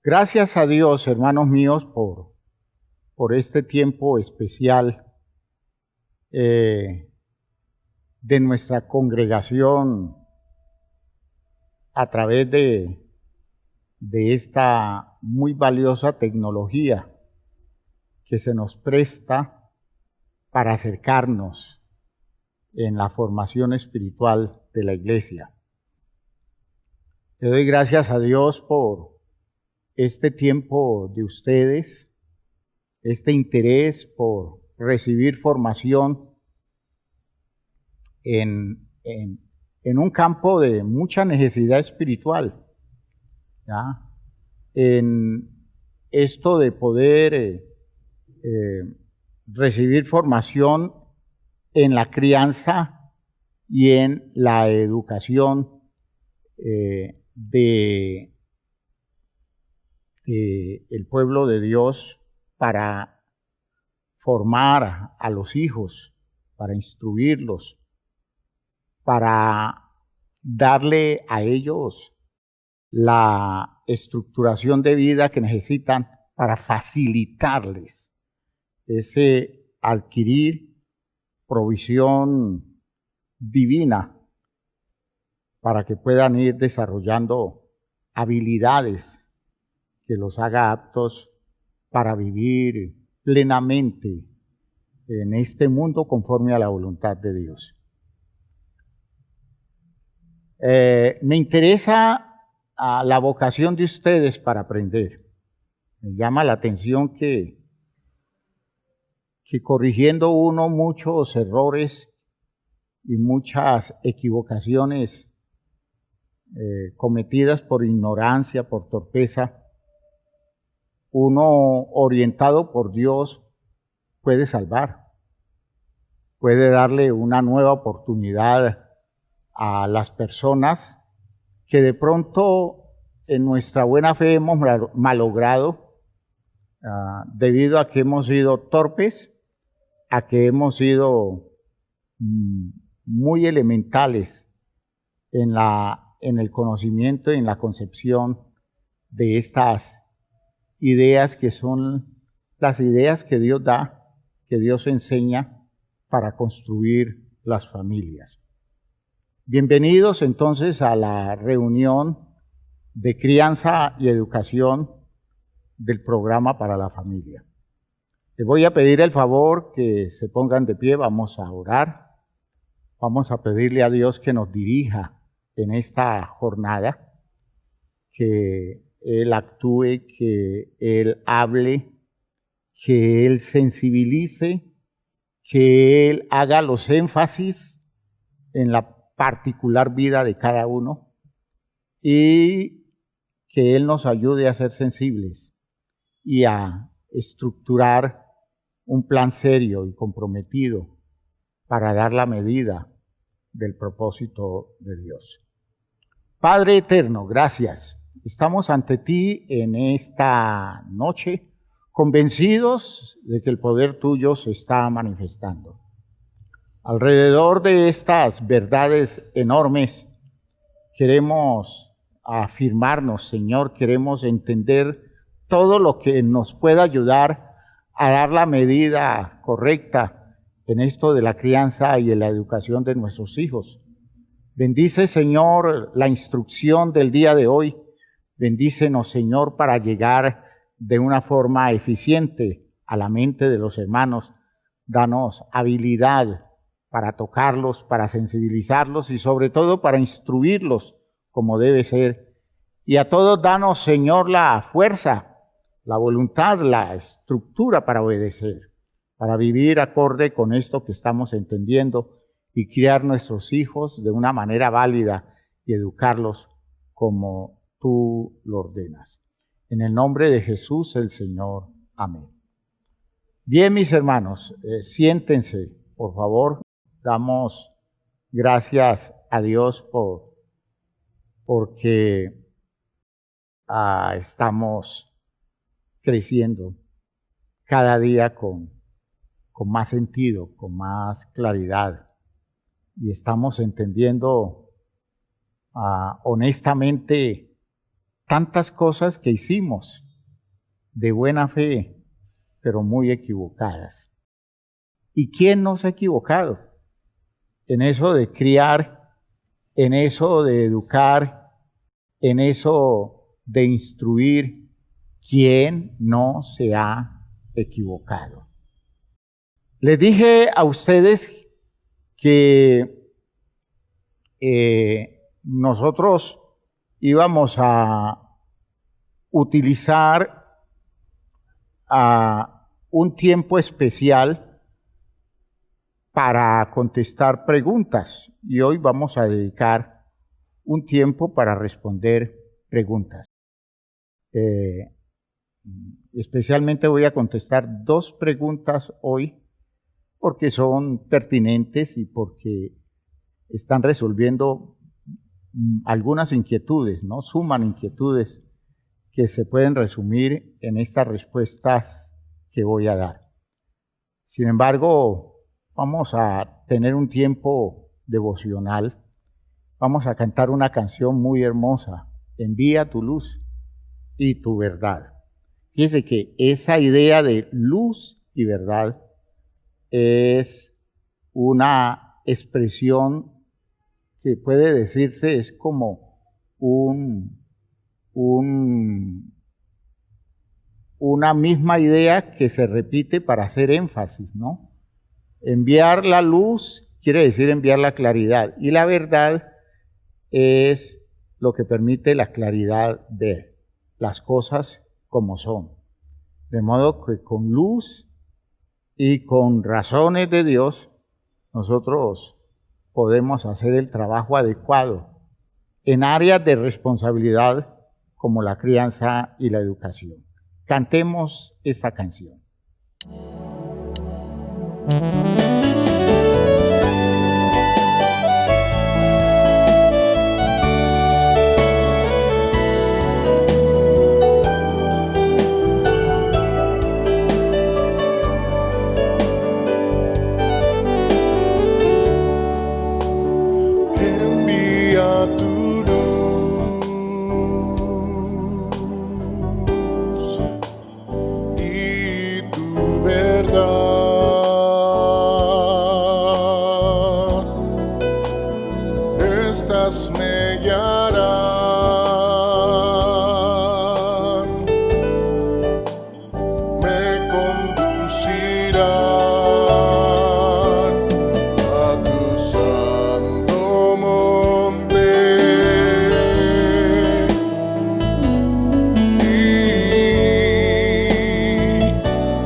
Gracias a Dios, hermanos míos, por este tiempo especial de nuestra congregación a través de esta muy valiosa tecnología que se nos presta para acercarnos en la formación espiritual de la iglesia. Le doy gracias a Dios por este tiempo de ustedes, este interés por recibir formación en un campo de mucha necesidad espiritual, ¿ya? En esto de poder recibir formación en la crianza y en la educación de el pueblo de Dios para formar a los hijos, para instruirlos, para darle a ellos la estructuración de vida que necesitan para facilitarles ese adquirir provisión divina para que puedan ir desarrollando habilidades que los haga aptos para vivir plenamente en este mundo conforme a la voluntad de Dios. Me interesa la vocación de ustedes para aprender. Me llama la atención que corrigiendo uno muchos errores y muchas equivocaciones cometidas por ignorancia, por torpeza, uno orientado por Dios puede salvar, puede darle una nueva oportunidad a las personas que de pronto en nuestra buena fe hemos malogrado debido a que hemos sido torpes, a que hemos sido muy elementales en el conocimiento y en la concepción de estas ideas que son las ideas que Dios da, que Dios enseña para construir las familias. Bienvenidos entonces a la reunión de crianza y educación del programa para la familia. Les voy a pedir el favor que se pongan de pie, vamos a orar, vamos a pedirle a Dios que nos dirija en esta jornada, que Él actúe, que Él hable, que Él sensibilice, que Él haga los énfasis en la particular vida de cada uno y que Él nos ayude a ser sensibles y a estructurar un plan serio y comprometido para dar la medida del propósito de Dios. Padre eterno, gracias. Estamos ante ti en esta noche, convencidos de que el poder tuyo se está manifestando. Alrededor de estas verdades enormes, queremos afirmarnos, Señor, queremos entender todo lo que nos pueda ayudar a dar la medida correcta en esto de la crianza y en la educación de nuestros hijos. Bendice, Señor, la instrucción del día de hoy. Bendícenos, Señor, para llegar de una forma eficiente a la mente de los hermanos. Danos habilidad para tocarlos, para sensibilizarlos y sobre todo para instruirlos como debe ser. Y a todos danos, Señor, la fuerza, la voluntad, la estructura para obedecer, para vivir acorde con esto que estamos entendiendo y criar nuestros hijos de una manera válida y educarlos como tú lo ordenas. En el nombre de Jesús el Señor. Amén. Bien, mis hermanos, siéntense, por favor. Damos gracias a Dios porque estamos creciendo cada día con más sentido, con más claridad. Y estamos entendiendo honestamente tantas cosas que hicimos de buena fe, pero muy equivocadas. ¿Y quién no se ha equivocado? En eso de criar, en eso de educar, en eso de instruir, ¿quién no se ha equivocado? Les dije a ustedes que nosotros íbamos a utilizar un tiempo especial para contestar preguntas y hoy vamos a dedicar un tiempo para responder preguntas. Especialmente voy a contestar 2 preguntas hoy porque son pertinentes y porque están resolviendo algunas inquietudes, ¿no? Suman inquietudes que se pueden resumir en estas respuestas que voy a dar. Sin embargo, vamos a tener un tiempo devocional. Vamos a cantar una canción muy hermosa, Envía tu luz y tu verdad. Fíjense que esa idea de luz y verdad es una expresión que puede decirse es como una misma idea que se repite para hacer énfasis, ¿no? Enviar la luz quiere decir enviar la claridad y la verdad es lo que permite la claridad ver las cosas como son. De modo que con luz y con razones de Dios nosotros podemos hacer el trabajo adecuado en áreas de responsabilidad como la crianza y la educación. Cantemos esta canción. Me guiarán, me conducirán a tu santo monte y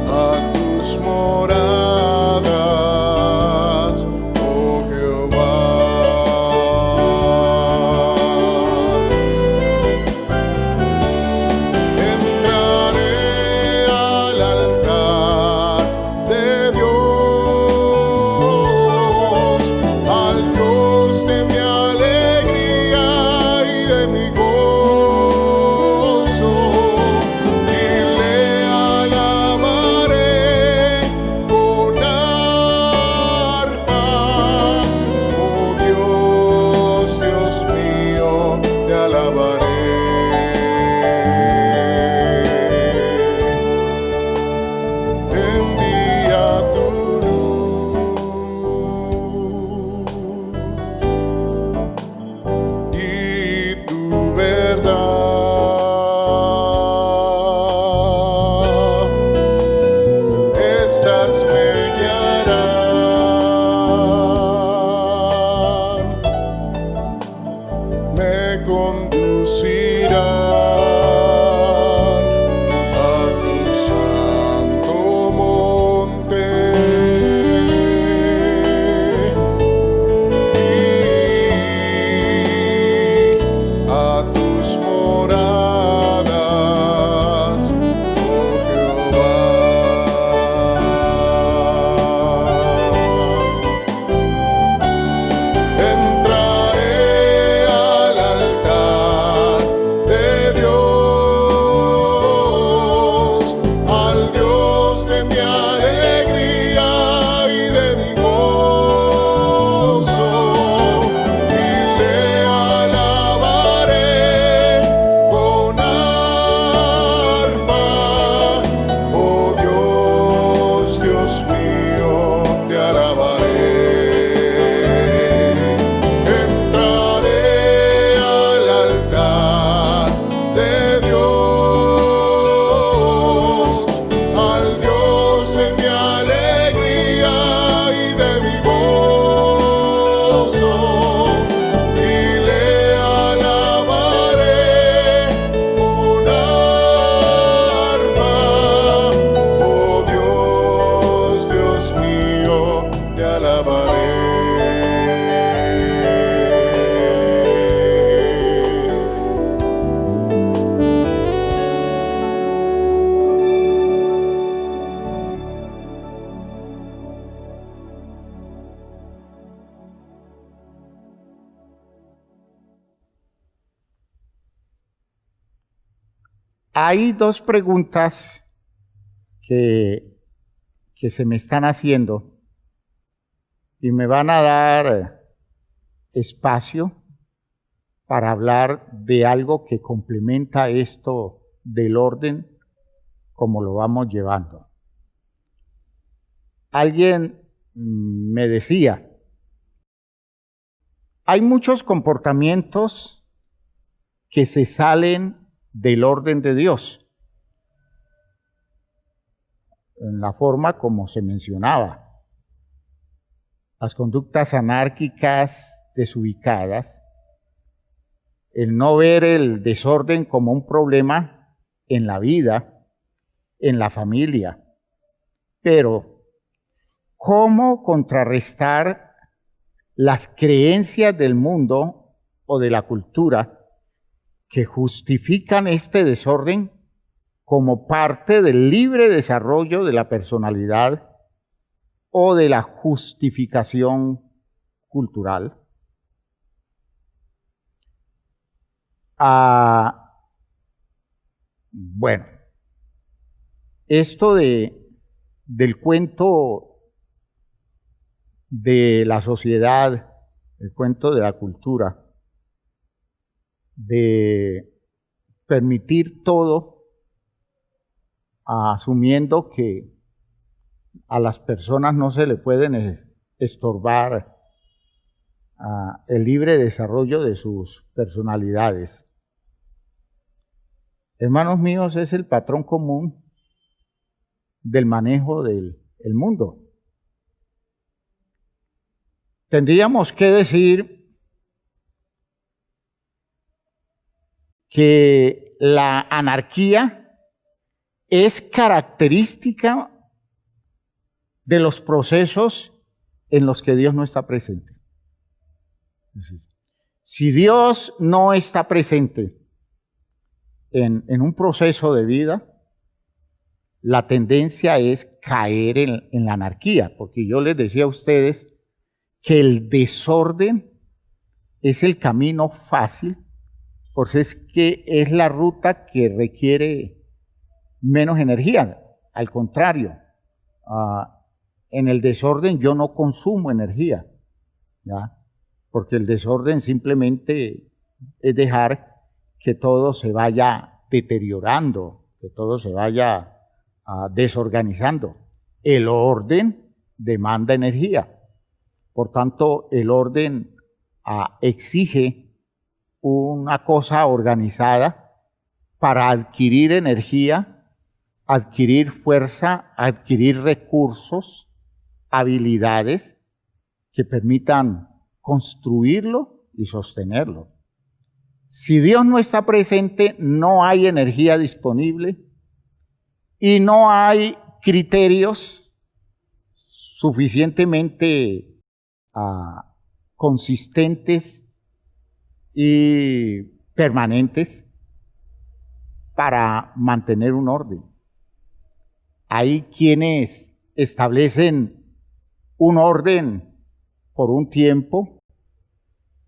a tus moradas, oh Jehová. Dios. Hay dos preguntas que se me están haciendo y me van a dar espacio para hablar de algo que complementa esto del orden como lo vamos llevando. Alguien me decía, hay muchos comportamientos que se salen del orden de Dios, en la forma como se mencionaba. Las conductas anárquicas desubicadas, el no ver el desorden como un problema en la vida, en la familia. Pero, ¿cómo contrarrestar las creencias del mundo o de la cultura que justifican este desorden como parte del libre desarrollo de la personalidad o de la justificación cultural? Bueno, esto del cuento de la sociedad, el cuento de la cultura, de permitir todo, asumiendo que a las personas no se le pueden estorbar el libre desarrollo de sus personalidades. Hermanos míos, es el patrón común del manejo del mundo. Tendríamos que decir que la anarquía es característica de los procesos en los que Dios no está presente. Si Dios no está presente en un proceso de vida, la tendencia es caer en la anarquía, porque yo les decía a ustedes que el desorden es el camino fácil, porque es que es la ruta que requiere menos energía. Al contrario, en el desorden yo no consumo energía, ¿ya? Porque el desorden simplemente es dejar que todo se vaya deteriorando, que todo se vaya desorganizando. El orden demanda energía. Por tanto, el orden exige una cosa organizada para adquirir energía, adquirir fuerza, adquirir recursos, habilidades que permitan construirlo y sostenerlo. Si Dios no está presente, no hay energía disponible y no hay criterios suficientemente consistentes y permanentes para mantener un orden. Hay quienes establecen un orden por un tiempo,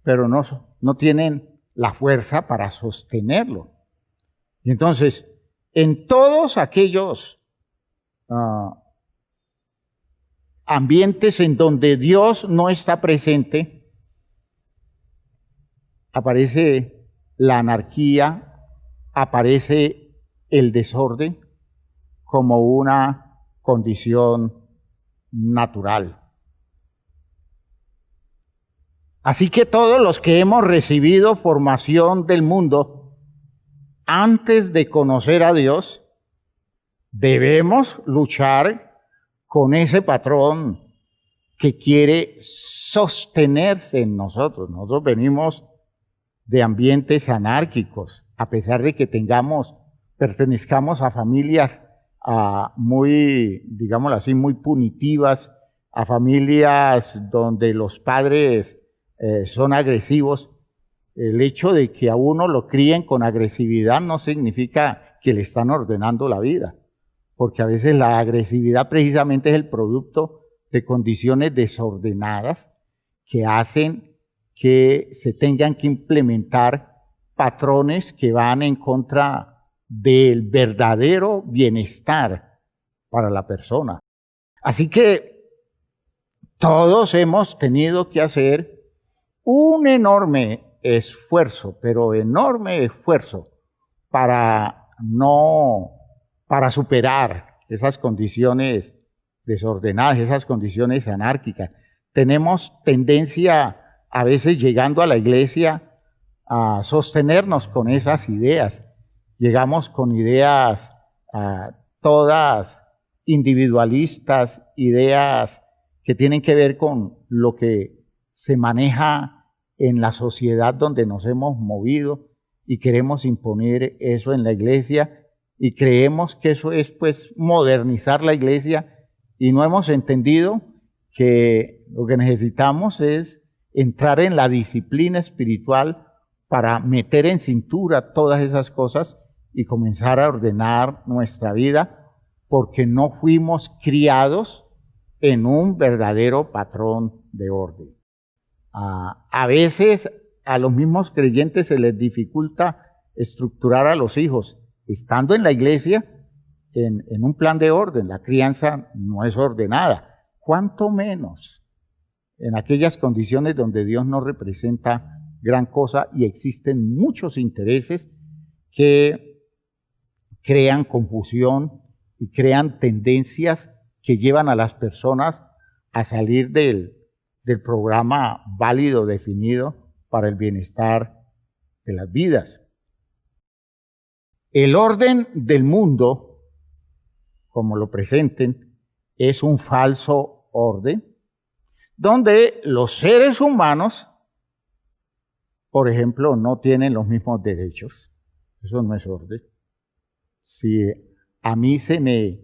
pero no tienen la fuerza para sostenerlo. Y entonces, en todos aquellos ambientes en donde Dios no está presente, aparece la anarquía, aparece el desorden como una condición natural. Así que todos los que hemos recibido formación del mundo antes de conocer a Dios, debemos luchar con ese patrón que quiere sostenerse en nosotros. Nosotros venimos de ambientes anárquicos, a pesar de que pertenezcamos a familias muy, digámoslo así, muy punitivas, a familias donde los padres son agresivos. El hecho de que a uno lo críen con agresividad no significa que le están ordenando la vida, porque a veces la agresividad precisamente es el producto de condiciones desordenadas que hacen que se tengan que implementar patrones que van en contra del verdadero bienestar para la persona. Así que todos hemos tenido que hacer un enorme esfuerzo, pero enorme esfuerzo para superar esas condiciones desordenadas, esas condiciones anárquicas. Tenemos tendencia, a veces llegando a la iglesia, a sostenernos con esas ideas. Llegamos con ideas todas individualistas, ideas que tienen que ver con lo que se maneja en la sociedad donde nos hemos movido, y queremos imponer eso en la iglesia, y creemos que eso es pues modernizar la iglesia, y no hemos entendido que lo que necesitamos es entrar en la disciplina espiritual para meter en cintura todas esas cosas y comenzar a ordenar nuestra vida, porque no fuimos criados en un verdadero patrón de orden. A veces a los mismos creyentes se les dificulta estructurar a los hijos, estando en la iglesia, en un plan de orden. La crianza no es ordenada, cuanto menos en aquellas condiciones donde Dios no representa gran cosa y existen muchos intereses que crean confusión y crean tendencias que llevan a las personas a salir del programa válido, definido para el bienestar de las vidas. El orden del mundo, como lo presenten, es un falso orden, donde los seres humanos, por ejemplo, no tienen los mismos derechos. Eso no es orden. Si a mí se me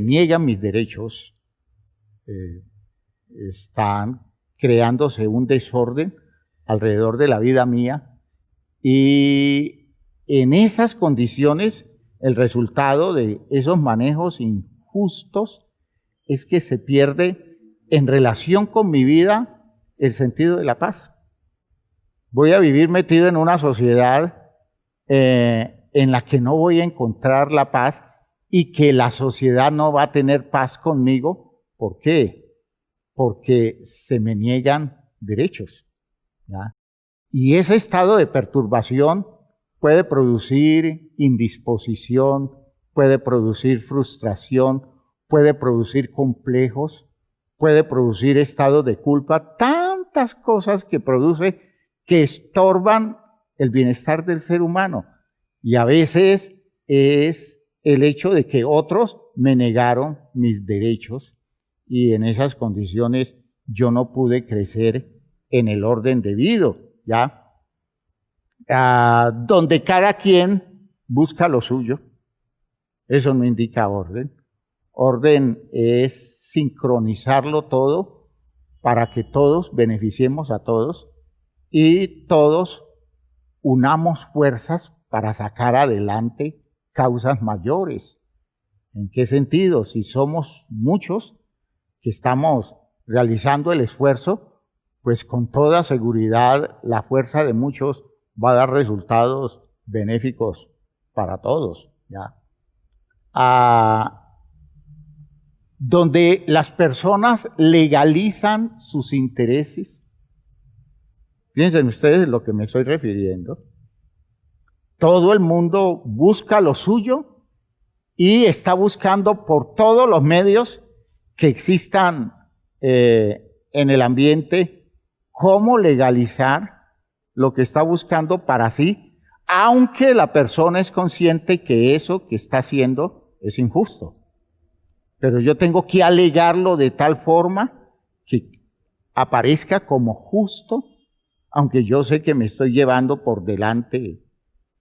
niegan mis derechos, están creándose un desorden alrededor de la vida mía, y en esas condiciones el resultado de esos manejos injustos es que se pierde en relación con mi vida el sentido de la paz. Voy a vivir metido en una sociedad en la que no voy a encontrar la paz, y que la sociedad no va a tener paz conmigo. ¿Por qué? Porque se me niegan derechos, ¿ya? Y ese estado de perturbación puede producir indisposición, puede producir frustración, puede producir complejos, puede producir estados de culpa, tantas cosas que produce que estorban el bienestar del ser humano. Y a veces es el hecho de que otros me negaron mis derechos, y en esas condiciones yo no pude crecer en el orden debido, ¿ya? Donde cada quien busca lo suyo. Eso no indica orden. Orden es sincronizarlo todo para que todos beneficiemos a todos y todos unamos fuerzas para sacar adelante causas mayores. ¿En qué sentido? Si somos muchos que estamos realizando el esfuerzo, pues con toda seguridad la fuerza de muchos va a dar resultados benéficos para todos, ¿ya? Donde las personas legalizan sus intereses. Fíjense ustedes en lo que me estoy refiriendo. Todo el mundo busca lo suyo y está buscando por todos los medios que existan en el ambiente cómo legalizar lo que está buscando para sí, aunque la persona es consciente que eso que está haciendo es injusto. Pero yo tengo que alegarlo de tal forma que aparezca como justo, aunque yo sé que me estoy llevando por delante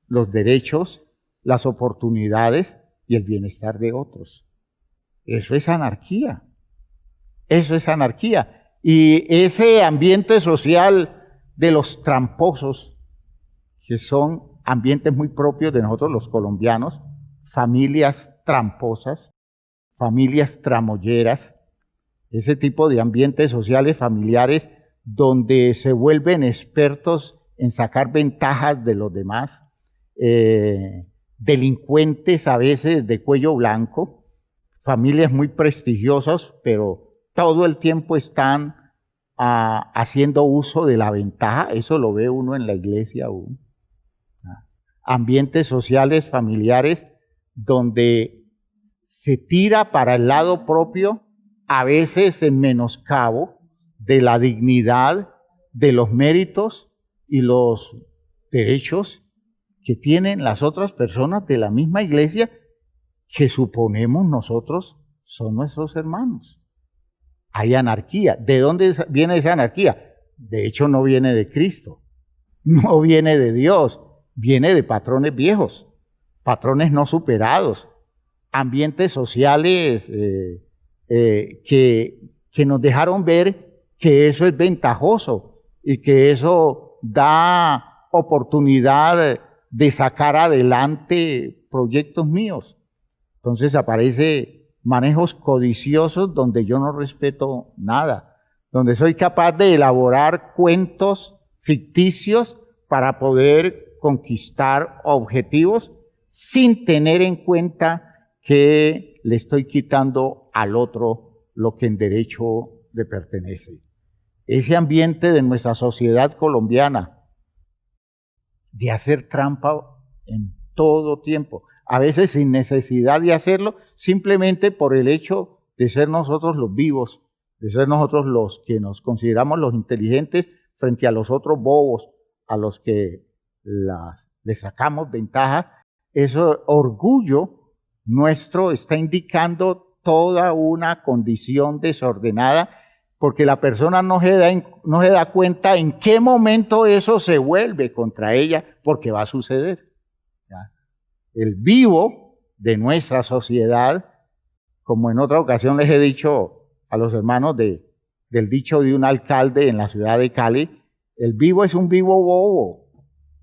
los derechos, las oportunidades y el bienestar de otros. Eso es anarquía. Eso es anarquía. Y ese ambiente social de los tramposos, que son ambientes muy propios de nosotros los colombianos, familias tramposas, familias tramolleras, ese tipo de ambientes sociales familiares donde se vuelven expertos en sacar ventajas de los demás, delincuentes a veces de cuello blanco, familias muy prestigiosas, pero todo el tiempo están haciendo uso de la ventaja. Eso lo ve uno en la iglesia aún. Ambientes sociales, familiares, donde se tira para el lado propio, a veces en menoscabo de la dignidad, de los méritos y los derechos que tienen las otras personas de la misma iglesia que suponemos nosotros son nuestros hermanos. Hay anarquía. ¿De dónde viene esa anarquía? De hecho, no viene de Cristo, no viene de Dios, viene de patrones viejos, patrones no superados, ambientes sociales que nos dejaron ver que eso es ventajoso y que eso da oportunidad de sacar adelante proyectos míos. Entonces aparece manejos codiciosos donde yo no respeto nada, donde soy capaz de elaborar cuentos ficticios para poder conquistar objetivos sin tener en cuenta que le estoy quitando al otro lo que en derecho le pertenece. Ese ambiente de nuestra sociedad colombiana de hacer trampa en todo tiempo, a veces sin necesidad de hacerlo, simplemente por el hecho de ser nosotros los vivos, de ser nosotros los que nos consideramos los inteligentes frente a los otros bobos, a los que les sacamos ventaja. Ese orgullo nuestro está indicando toda una condición desordenada, porque la persona no se da cuenta en qué momento eso se vuelve contra ella, porque va a suceder. ¿Ya? El vivo de nuestra sociedad, como en otra ocasión les he dicho a los hermanos del dicho de un alcalde en la ciudad de Cali, el vivo es un vivo bobo.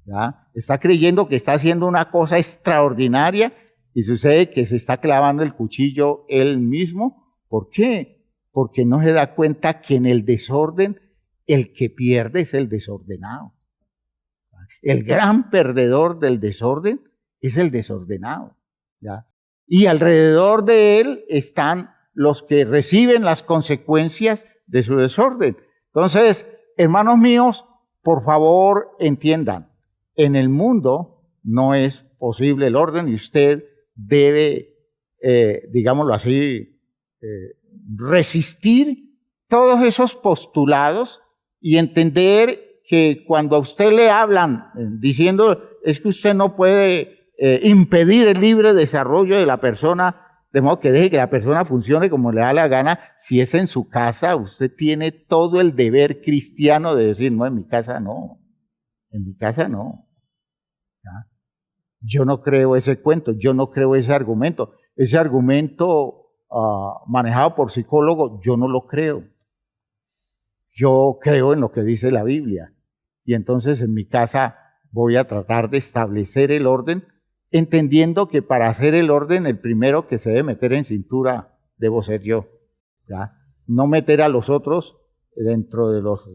¿Ya? Está creyendo que está haciendo una cosa extraordinaria y sucede que se está clavando el cuchillo él mismo. ¿Por qué? Porque no se da cuenta que en el desorden el que pierde es el desordenado. El gran perdedor del desorden es el desordenado. ¿Ya? Y alrededor de él están los que reciben las consecuencias de su desorden. Entonces, hermanos míos, por favor entiendan, en el mundo no es posible el orden y usted debe, digámoslo así, resistir todos esos postulados y entender que cuando a usted le hablan diciendo es que usted no puede impedir el libre desarrollo de la persona, de modo que deje que la persona funcione como le da la gana, si es en su casa, usted tiene todo el deber cristiano de decir, no, en mi casa no, en mi casa no. ¿Ya? Yo no creo ese cuento, yo no creo ese argumento manejado por psicólogos, yo no lo creo. Yo creo en lo que dice la Biblia. Y entonces en mi casa voy a tratar de establecer el orden, entendiendo que para hacer el orden, el primero que se debe meter en cintura debo ser yo. ¿Ya? No meter a los otros dentro de los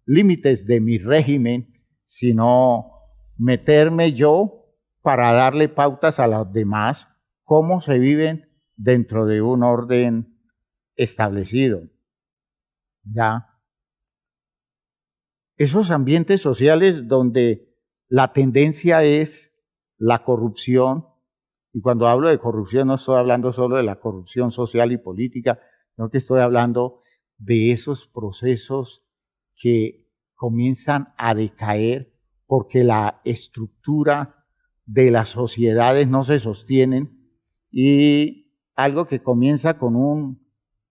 límites de mi régimen, sino meterme yo para darle pautas a los demás cómo se viven dentro de un orden establecido. ¿Ya? Esos ambientes sociales donde la tendencia es la corrupción, y cuando hablo de corrupción no estoy hablando solo de la corrupción social y política, sino que estoy hablando de esos procesos que comienzan a decaer porque la estructura de las sociedades no se sostienen, y algo que comienza como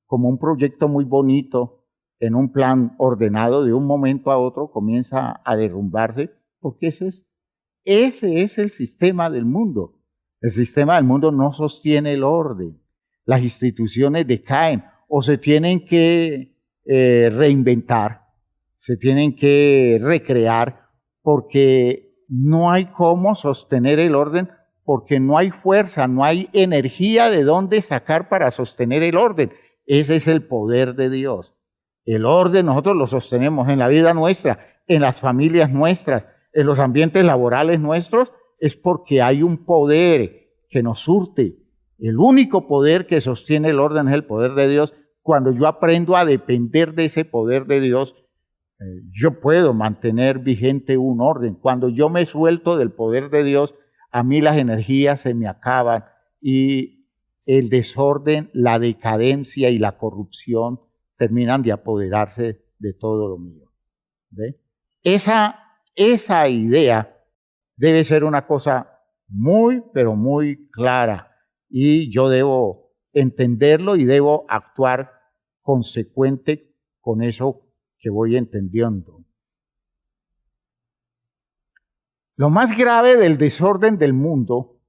un proyecto muy bonito, en un plan ordenado, de un momento a otro comienza a derrumbarse, porque ese es el sistema del mundo. El sistema del mundo no sostiene el orden. Las instituciones decaen o se tienen que reinventar, se tienen que recrear, porque no hay cómo sostener el orden, porque no hay fuerza, no hay energía de dónde sacar para sostener el orden. Ese es el poder de Dios. El orden nosotros lo sostenemos en la vida nuestra, en las familias nuestras, en los ambientes laborales nuestros, es porque hay un poder que nos surte. El único poder que sostiene el orden es el poder de Dios. Cuando yo aprendo a depender de ese poder de Dios, yo puedo mantener vigente un orden. Cuando yo me suelto del poder de Dios, a mí las energías se me acaban y el desorden, la decadencia y la corrupción terminan de apoderarse de todo lo mío. ¿Ve? Esa idea debe ser una cosa muy, pero muy clara y yo debo entenderlo y debo actuar consecuente con eso que voy entendiendo. Lo más grave del desorden del mundo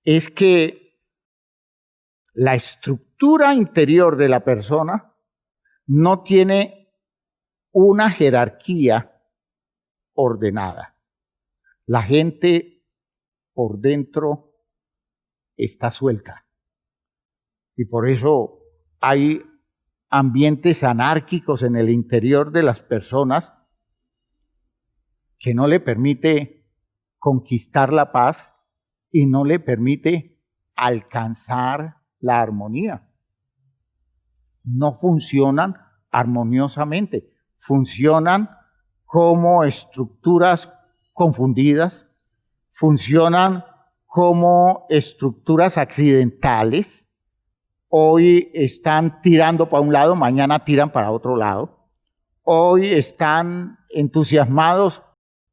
es que la estructura interior de la persona no tiene una jerarquía ordenada. La gente por dentro está suelta. Y por eso hay ambientes anárquicos en el interior de las personas que no le permite conquistar la paz y no le permite alcanzar la armonía. No funcionan armoniosamente, funcionan como estructuras confundidas, funcionan como estructuras accidentales. Hoy están tirando para un lado, mañana tiran para otro lado. Hoy están entusiasmados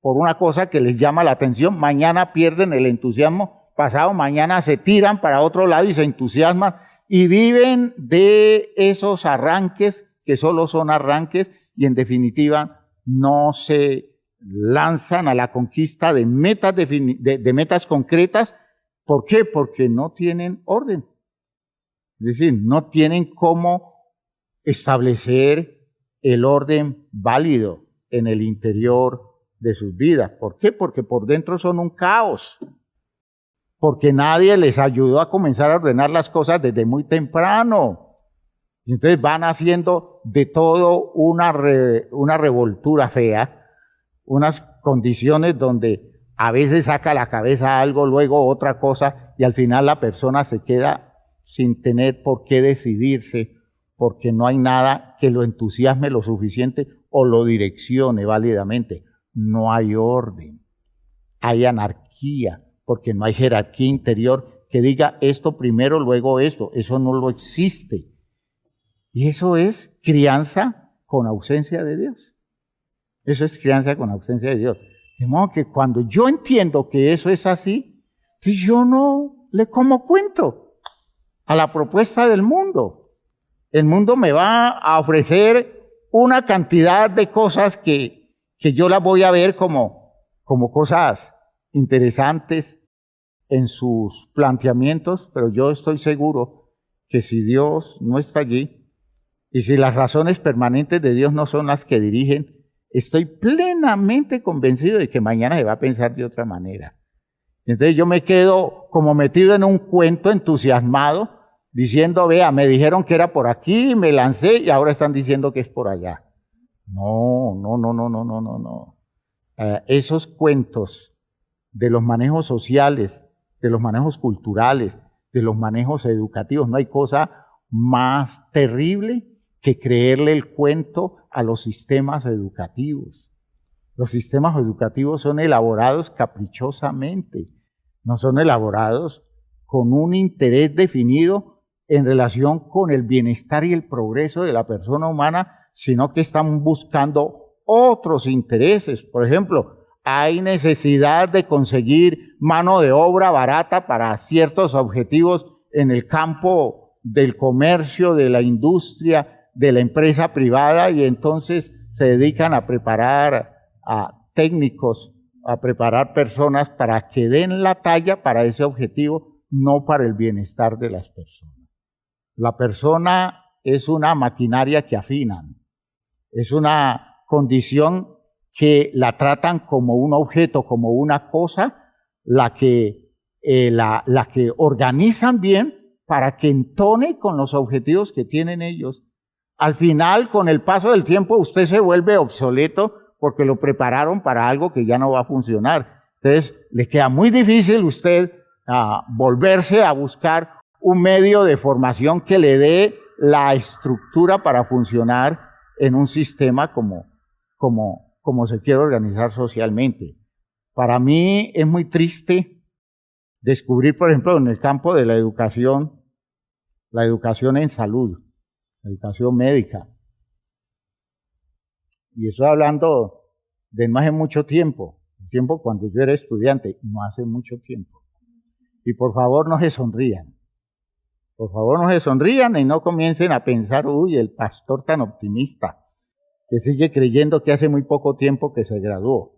por una cosa que les llama la atención, mañana pierden el entusiasmo, pasado mañana se tiran para otro lado y se entusiasman y viven de esos arranques que solo son arranques y en definitiva no se lanzan a la conquista de metas concretas. ¿Por qué? Porque no tienen orden. Es decir, no tienen cómo establecer el orden válido en el interior de sus vidas. ¿Por qué? Porque por dentro son un caos. Porque nadie les ayudó a comenzar a ordenar las cosas desde muy temprano. Y entonces van haciendo de todo una revoltura fea, unas condiciones donde a veces saca la cabeza algo, luego otra cosa, y al final la persona se queda sin tener por qué decidirse, porque no hay nada que lo entusiasme lo suficiente o lo direccione válidamente. No hay orden, hay anarquía, porque no hay jerarquía interior que diga esto primero, luego esto. Eso no lo existe. Y eso es crianza con ausencia de Dios. Eso es crianza con ausencia de Dios. De modo que cuando yo entiendo que eso es así, pues yo no le como cuento a la propuesta del mundo. El mundo me va a ofrecer una cantidad de cosas que yo las voy a ver como cosas interesantes en sus planteamientos, pero yo estoy seguro que si Dios no está allí y si las razones permanentes de Dios no son las que dirigen, estoy plenamente convencido de que mañana se va a pensar de otra manera. Entonces yo me quedo como metido en un cuento entusiasmado, diciendo, vea, me dijeron que era por aquí, me lancé y ahora están diciendo que es por allá. No. Esos cuentos de los manejos sociales, de los manejos culturales, de los manejos educativos, no hay cosa más terrible que creerle el cuento a los sistemas educativos. Los sistemas educativos son elaborados caprichosamente, no son elaborados con un interés definido en relación con el bienestar y el progreso de la persona humana, sino que están buscando otros intereses. Por ejemplo, hay necesidad de conseguir mano de obra barata para ciertos objetivos en el campo del comercio, de la industria, de la empresa privada, y entonces se dedican a preparar a técnicos, a preparar personas para que den la talla para ese objetivo, no para el bienestar de las personas. La persona es una maquinaria que afinan, es una condición que la tratan como un objeto, como una cosa, la que organizan bien para que entone con los objetivos que tienen ellos. Al final, con el paso del tiempo, usted se vuelve obsoleto porque lo prepararon para algo que ya no va a funcionar. Entonces, le queda muy difícil usted volverse a buscar un medio de formación que le dé la estructura para funcionar en un sistema como se quiere organizar socialmente. Para mí es muy triste descubrir, por ejemplo, en el campo de la educación en salud, la educación médica. Y estoy hablando de no hace mucho tiempo, el tiempo cuando yo era estudiante, no hace mucho tiempo. Y por favor no se sonrían. Por favor no se sonrían y no comiencen a pensar, uy, el pastor tan optimista, que sigue creyendo que hace muy poco tiempo que se graduó.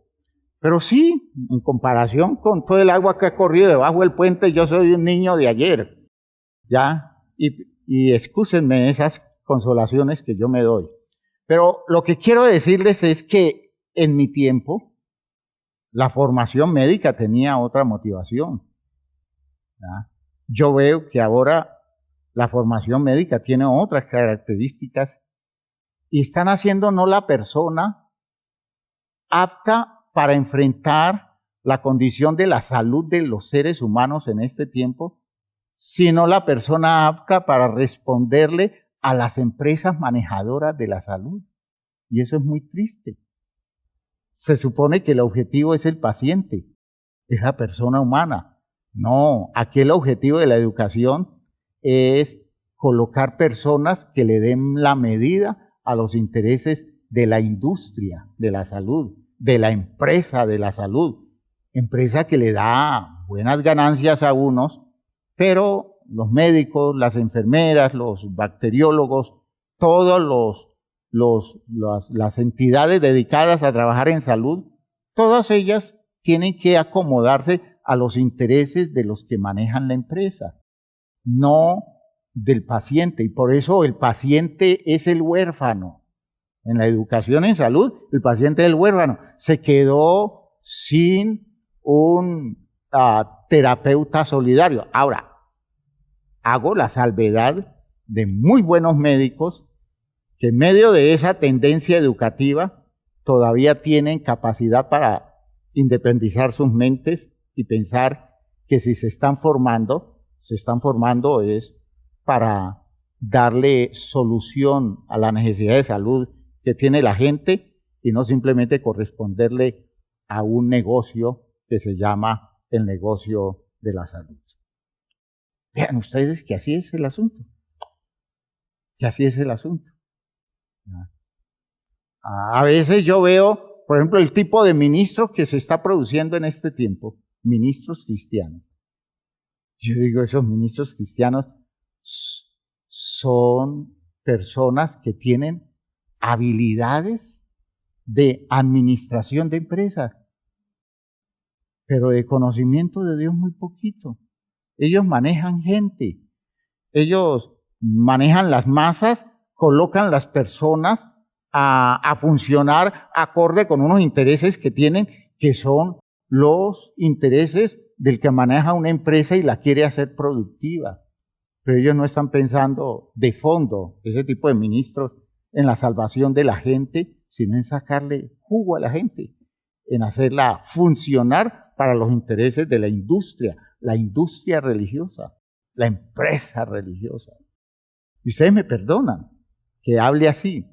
Pero sí, en comparación con todo el agua que ha corrido debajo del puente, yo soy un niño de ayer, ¿ya? Y excúsenme esas consolaciones que yo me doy. Pero lo que quiero decirles es que en mi tiempo, la formación médica tenía otra motivación, ¿ya? Yo veo que ahora la formación médica tiene otras características y están haciendo no la persona apta para enfrentar la condición de la salud de los seres humanos en este tiempo, sino la persona apta para responderle a las empresas manejadoras de la salud. Y eso es muy triste. Se supone que el objetivo es el paciente, es la persona humana. No, aquí el objetivo de la educación es colocar personas que le den la medida a los intereses de la industria de la salud, de la empresa de la salud, empresa que le da buenas ganancias a unos, pero los médicos, las enfermeras, los bacteriólogos, todas las entidades dedicadas a trabajar en salud, todas ellas tienen que acomodarse a los intereses de los que manejan la empresa, no del paciente. Y por eso el paciente es el huérfano. En la educación en salud, el paciente es el huérfano. Se quedó sin un terapeuta solidario. Ahora, hago la salvedad de muy buenos médicos que en medio de esa tendencia educativa todavía tienen capacidad para independizar sus mentes y pensar que si se están formando es para darle solución a la necesidad de salud que tiene la gente y no simplemente corresponderle a un negocio que se llama el negocio de la salud. Vean ustedes que así es el asunto. Que así es el asunto. A veces yo veo, por ejemplo, el tipo de ministros que se está produciendo en este tiempo, ministros cristianos. Yo digo, esos ministros cristianos son personas que tienen habilidades de administración de empresas, pero de conocimiento de Dios muy poquito. Ellos manejan gente, ellos manejan las masas, colocan las personas a funcionar acorde con unos intereses que tienen, que son los intereses del que maneja una empresa y la quiere hacer productiva. Pero ellos no están pensando de fondo, ese tipo de ministros, en la salvación de la gente, sino en sacarle jugo a la gente, en hacerla funcionar para los intereses de la industria religiosa, la empresa religiosa. Y ustedes me perdonan que hable así.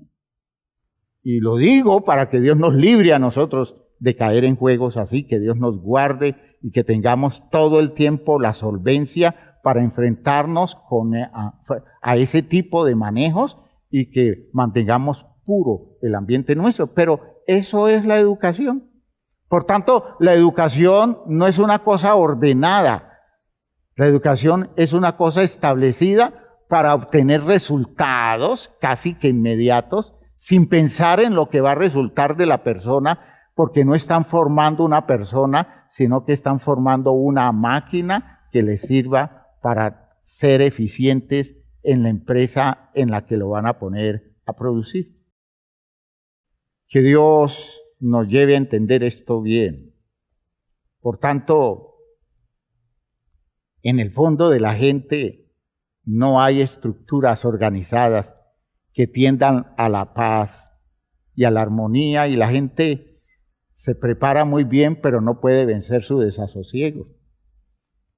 Y lo digo para que Dios nos libre a nosotros de caer en juegos así, que Dios nos guarde y que tengamos todo el tiempo la solvencia para enfrentarnos a ese tipo de manejos y que mantengamos puro el ambiente nuestro. Pero eso es la educación. Por tanto, la educación no es una cosa ordenada. La educación es una cosa establecida para obtener resultados casi que inmediatos, sin pensar en lo que va a resultar de la persona, porque no están formando una persona, sino que están formando una máquina que les sirva para ser eficientes en la empresa en la que lo van a poner a producir. Que Dios nos lleve a entender esto bien. Por tanto, en el fondo de la gente no hay estructuras organizadas que tiendan a la paz y a la armonía, y la gente se prepara muy bien, pero no puede vencer su desasosiego.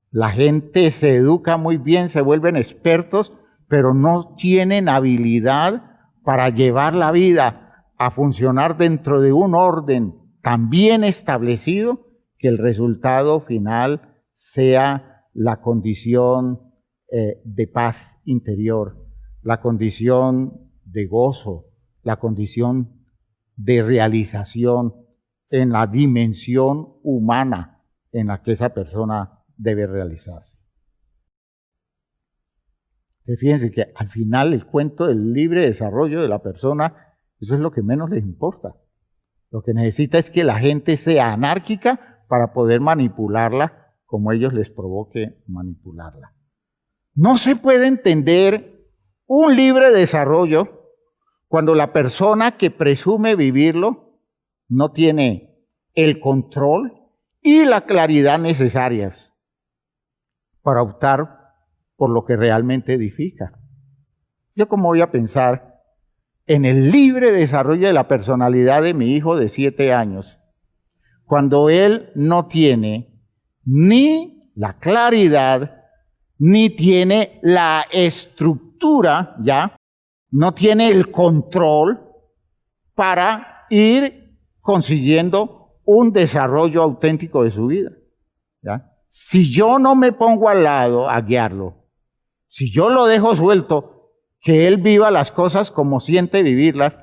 La gente se educa muy bien, se vuelven expertos, pero no tienen habilidad para llevar la vida a funcionar dentro de un orden tan bien establecido que el resultado final sea la condición de paz interior, la condición de gozo, la condición de realización en la dimensión humana en la que esa persona debe realizarse. Fíjense que al final el cuento del libre desarrollo de la persona, eso es lo que menos les importa. Lo que necesita es que la gente sea anárquica para poder manipularla como ellos les provoque manipularla. No se puede entender un libre desarrollo cuando la persona que presume vivirlo no tiene el control y la claridad necesarias para optar por lo que realmente edifica. Yo cómo voy a pensar en el libre desarrollo de la personalidad de mi hijo de 7 años, cuando él no tiene ni la claridad, ni tiene la estructura, ¿ya? No tiene el control para ir consiguiendo un desarrollo auténtico de su vida, ¿ya? Si yo no me pongo al lado a guiarlo, si yo lo dejo suelto, que él viva las cosas como siente vivirlas,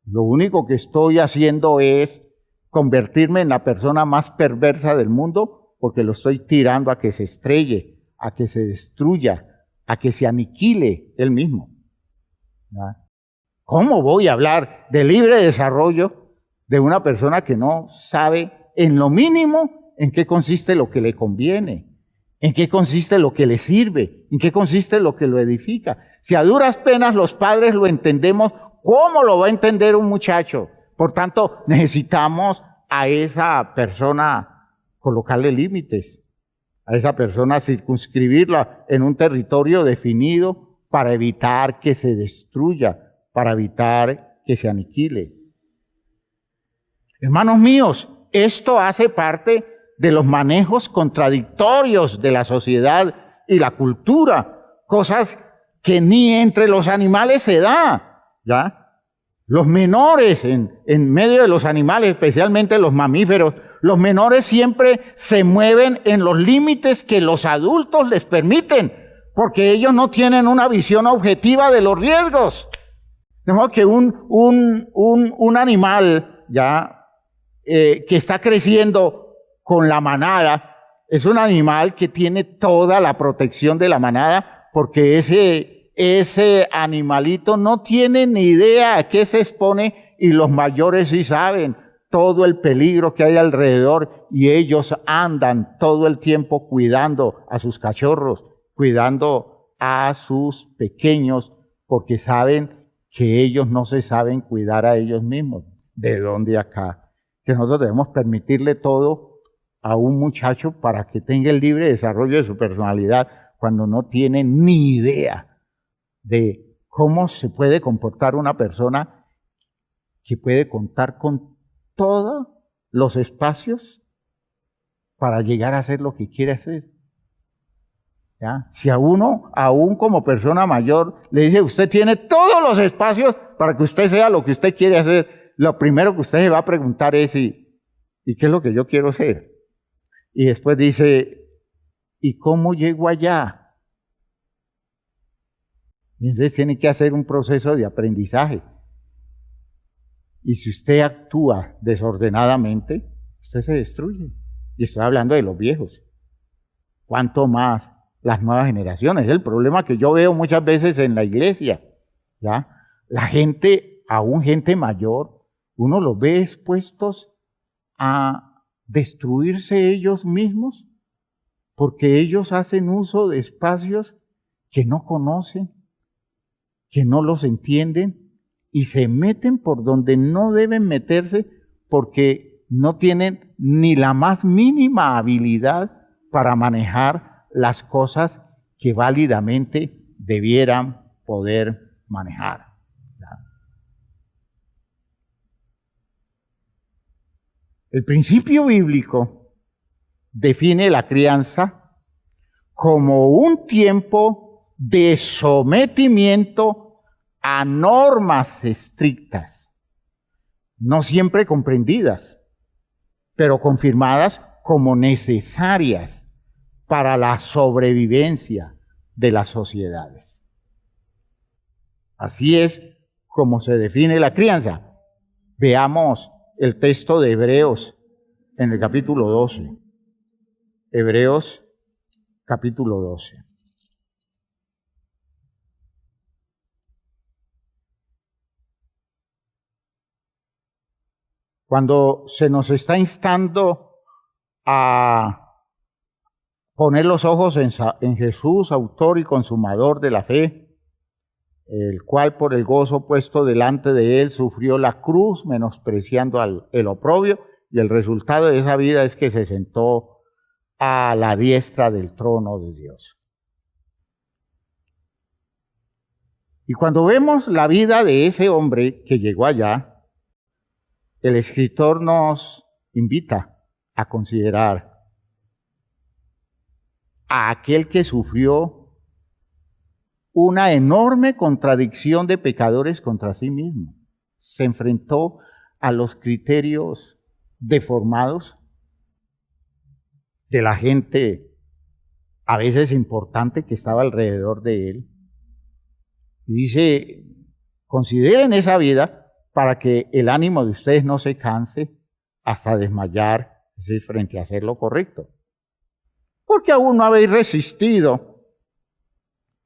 lo único que estoy haciendo es convertirme en la persona más perversa del mundo, porque lo estoy tirando a que se estrelle, a que se destruya, a que se aniquile él mismo. ¿Ya? ¿Cómo voy a hablar de libre desarrollo de una persona que no sabe en lo mínimo en qué consiste lo que le conviene? ¿En qué consiste lo que le sirve? ¿En qué consiste lo que lo edifica? Si a duras penas los padres lo entendemos, ¿cómo lo va a entender un muchacho? Por tanto, necesitamos a esa persona colocarle límites, a esa persona circunscribirla en un territorio definido para evitar que se destruya, para evitar que se aniquile. Hermanos míos, esto hace parte de los manejos contradictorios de la sociedad y la cultura, cosas que ni entre los animales se da, ¿ya? Los menores en medio de los animales, especialmente los mamíferos, los menores siempre se mueven en los límites que los adultos les permiten, porque ellos no tienen una visión objetiva de los riesgos. De modo que un animal, ¿ya? Que está creciendo con la manada, es un animal que tiene toda la protección de la manada, porque ese animalito no tiene ni idea a qué se expone, y los mayores sí saben todo el peligro que hay alrededor, y ellos andan todo el tiempo cuidando a sus cachorros, cuidando a sus pequeños, porque saben que ellos no se saben cuidar a ellos mismos. ¿De dónde acá? Que nosotros debemos permitirle todo a un muchacho para que tenga el libre desarrollo de su personalidad cuando no tiene ni idea de cómo se puede comportar una persona que puede contar con todos los espacios para llegar a hacer lo que quiere hacer. ¿Ya? Si a uno, aún como persona mayor, le dice, usted tiene todos los espacios para que usted sea lo que usted quiere hacer, lo primero que usted se va a preguntar es, ¿y qué es lo que yo quiero ser? Y después dice, ¿y cómo llego allá? Y entonces tiene que hacer un proceso de aprendizaje. Y si usted actúa desordenadamente, usted se destruye. Y estoy hablando de los viejos. ¿Cuánto más las nuevas generaciones? El problema que yo veo muchas veces en la iglesia, ¿ya? La gente, aún gente mayor, uno los ve expuestos a destruirse ellos mismos, porque ellos hacen uso de espacios que no conocen, que no los entienden, y se meten por donde no deben meterse porque no tienen ni la más mínima habilidad para manejar las cosas que válidamente debieran poder manejar. El principio bíblico define la crianza como un tiempo de sometimiento a normas estrictas, no siempre comprendidas, pero confirmadas como necesarias para la sobrevivencia de las sociedades. Así es como se define la crianza. Veamos el texto de Hebreos en el capítulo 12. Hebreos capítulo 12. Cuando se nos está instando a poner los ojos en Jesús, autor y consumador de la fe, el cual por el gozo puesto delante de él sufrió la cruz, menospreciando el oprobio, y el resultado de esa vida es que se sentó a la diestra del trono de Dios. Y cuando vemos la vida de ese hombre que llegó allá, el escritor nos invita a considerar a aquel que sufrió una enorme contradicción de pecadores contra sí mismo. Se enfrentó a los criterios deformados de la gente, a veces importante, que estaba alrededor de él. Y dice, consideren esa vida para que el ánimo de ustedes no se canse hasta desmayar, es decir, frente a hacer lo correcto. Porque aún no habéis resistido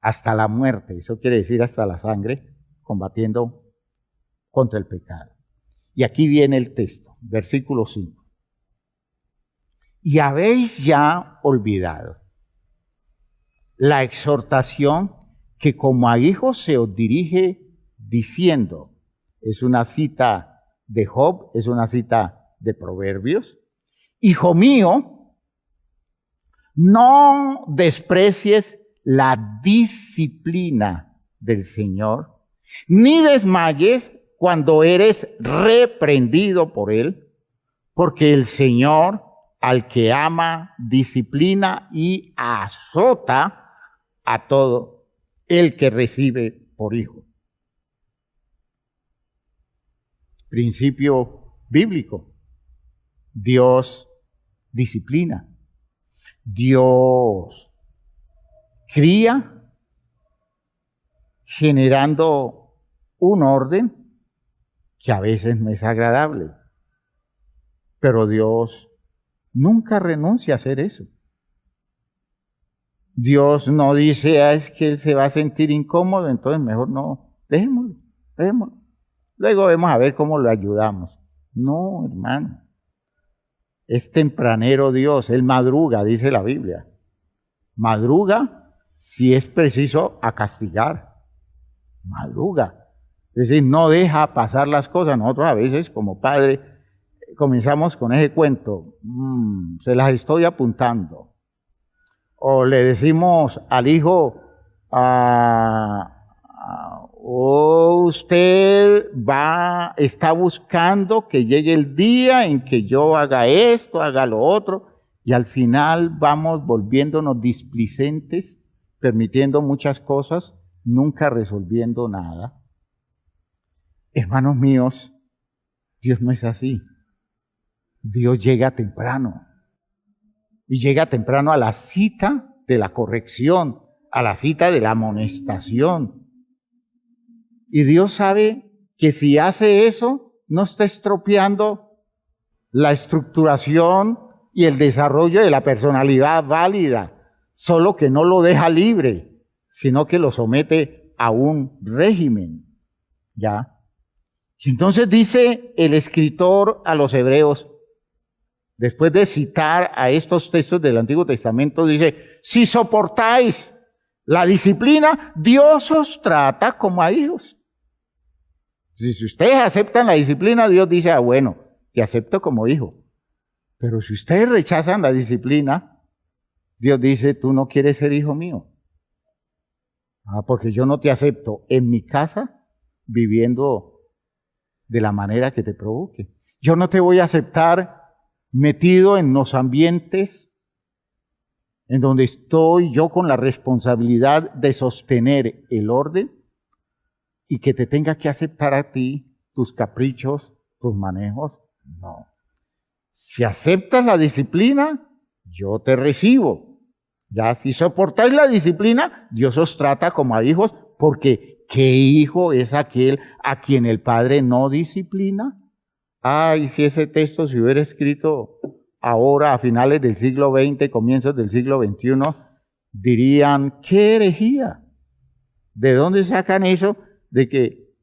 hasta la muerte, eso quiere decir hasta la sangre, combatiendo contra el pecado. Y aquí viene el texto, versículo 5. Y habéis ya olvidado la exhortación que como a hijos se os dirige diciendo, es una cita de Job, es una cita de Proverbios. Hijo mío, no desprecies la disciplina del Señor, ni desmayes cuando eres reprendido por Él, porque el Señor al que ama disciplina y azota a todo el que recibe por hijo. Principio bíblico. Dios disciplina. Dios cría generando un orden que a veces no es agradable. Pero Dios nunca renuncia a hacer eso. Dios no dice, es que él se va a sentir incómodo, entonces mejor no, dejémoslo. Luego vamos a ver cómo lo ayudamos. No, hermano. Es tempranero Dios, Él madruga, dice la Biblia. Madruga si es preciso a castigar. Madruga. Es decir, no deja pasar las cosas. Nosotros a veces como padre comenzamos con ese cuento. Se las estoy apuntando. O le decimos al hijo, usted está buscando que llegue el día en que yo haga esto, haga lo otro, y al final vamos volviéndonos displicentes, permitiendo muchas cosas, nunca resolviendo nada. Hermanos míos, Dios no es así. Dios llega temprano. Y llega temprano a la cita de la corrección, a la cita de la amonestación. Y Dios sabe que si hace eso, no está estropeando la estructuración y el desarrollo de la personalidad válida, solo que no lo deja libre, sino que lo somete a un régimen. ¿Ya? Y entonces dice el escritor a los hebreos, después de citar a estos textos del Antiguo Testamento, dice, si soportáis la disciplina, Dios os trata como a hijos. Si ustedes aceptan la disciplina, Dios dice, bueno, te acepto como hijo. Pero si ustedes rechazan la disciplina, Dios dice, tú no quieres ser hijo mío. Porque yo no te acepto en mi casa viviendo de la manera que te provoque. Yo no te voy a aceptar metido en los ambientes en donde estoy yo con la responsabilidad de sostener el orden y que te tenga que aceptar a ti tus caprichos, tus manejos. No. Si aceptas la disciplina, yo te recibo. Ya, si soportáis la disciplina, Dios os trata como a hijos, porque ¿qué hijo es aquel a quien el Padre no disciplina? Ay, si ese texto se hubiera escrito ahora, a finales del siglo XX, comienzos del siglo XXI, dirían, ¡qué herejía! ¿De dónde sacan eso de que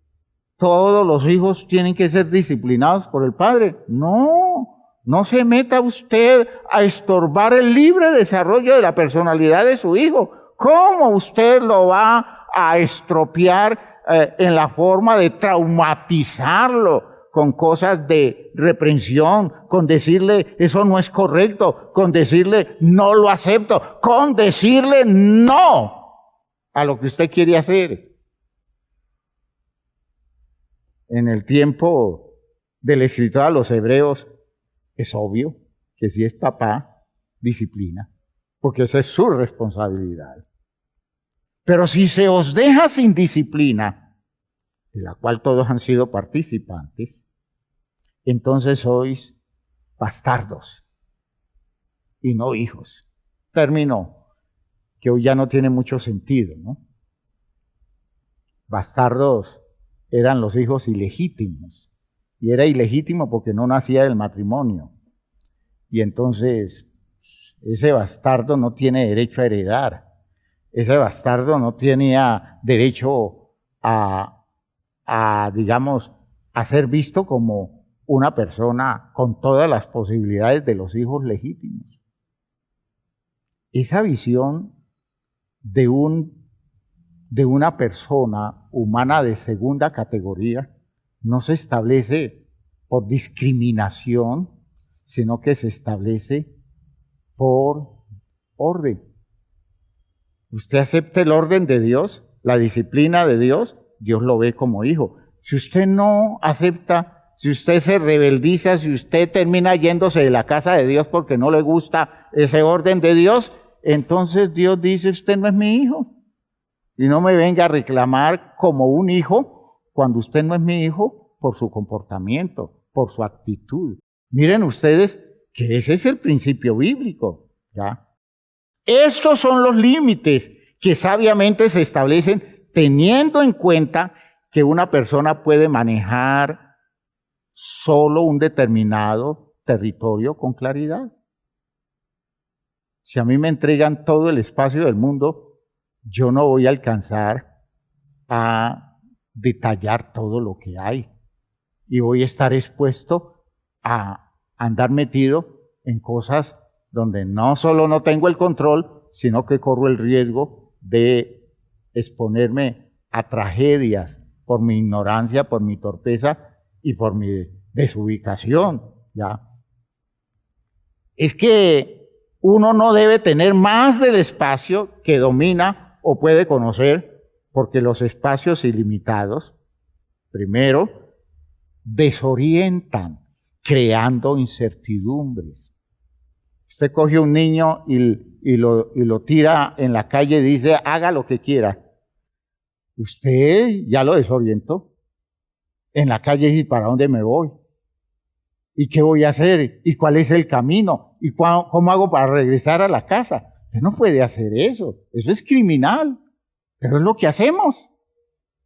todos los hijos tienen que ser disciplinados por el Padre? No se meta usted a estorbar el libre desarrollo de la personalidad de su hijo. ¿Cómo usted lo va a estropear en la forma de traumatizarlo con cosas de reprensión, con decirle eso no es correcto, con decirle no lo acepto, con decirle no a lo que usted quiere hacer? En el tiempo del escritor a los Hebreos, es obvio que si es papá, disciplina, porque esa es su responsabilidad. Pero si se os deja sin disciplina, de la cual todos han sido participantes, entonces sois bastardos y no hijos. Término que hoy ya no tiene mucho sentido, ¿no? Bastardos eran los hijos ilegítimos, y era ilegítimo porque no nacía del matrimonio. Y entonces ese bastardo no tiene derecho a heredar. Ese bastardo no tenía derecho digamos, a ser visto como una persona con todas las posibilidades de los hijos legítimos. Esa visión de una persona humana de segunda categoría no se establece por discriminación, sino que se establece por orden. Usted acepta el orden de Dios, la disciplina de Dios, Dios lo ve como hijo. Si usted no acepta, si usted se rebeldiza, si usted termina yéndose de la casa de Dios porque no le gusta ese orden de Dios, entonces Dios dice, usted no es mi hijo. Y no me venga a reclamar como un hijo cuando usted no es mi hijo por su comportamiento, por su actitud. Miren ustedes que ese es el principio bíblico, ¿ya? Estos son los límites que sabiamente se establecen teniendo en cuenta que una persona puede manejar solo un determinado territorio con claridad. Si a mí me entregan todo el espacio del mundo, yo no voy a alcanzar a detallar todo lo que hay y voy a estar expuesto a andar metido en cosas donde no solo no tengo el control, sino que corro el riesgo de exponerme a tragedias por mi ignorancia, por mi torpeza y por mi desubicación, ¿ya? Es que uno no debe tener más del espacio que domina o puede conocer, porque los espacios ilimitados, primero, desorientan, creando incertidumbres. Usted coge a un niño y lo tira en la calle y dice, haga lo que quiera. Usted ya lo desorientó. En la calle dice, ¿para dónde me voy? ¿Y qué voy a hacer? ¿Y cuál es el camino? ¿Y cómo hago para regresar a la casa? Usted no puede hacer eso. Eso es criminal. Pero es lo que hacemos.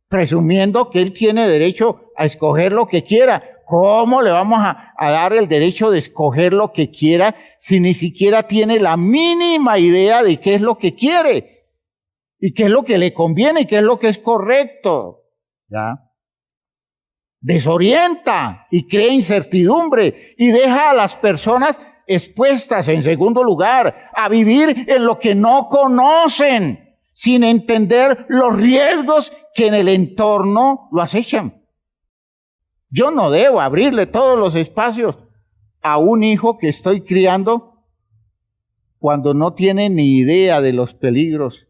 Presumiendo que él tiene derecho a escoger lo que quiera. ¿Cómo le vamos a dar el derecho de escoger lo que quiera si ni siquiera tiene la mínima idea de qué es lo que quiere? Y qué es lo que le conviene y qué es lo que es correcto. ¿Ya? Desorienta y crea incertidumbre y deja a las personas expuestas, en segundo lugar, a vivir en lo que no conocen, sin entender los riesgos que en el entorno lo acechan. Yo no debo abrirle todos los espacios a un hijo que estoy criando cuando no tiene ni idea de los peligros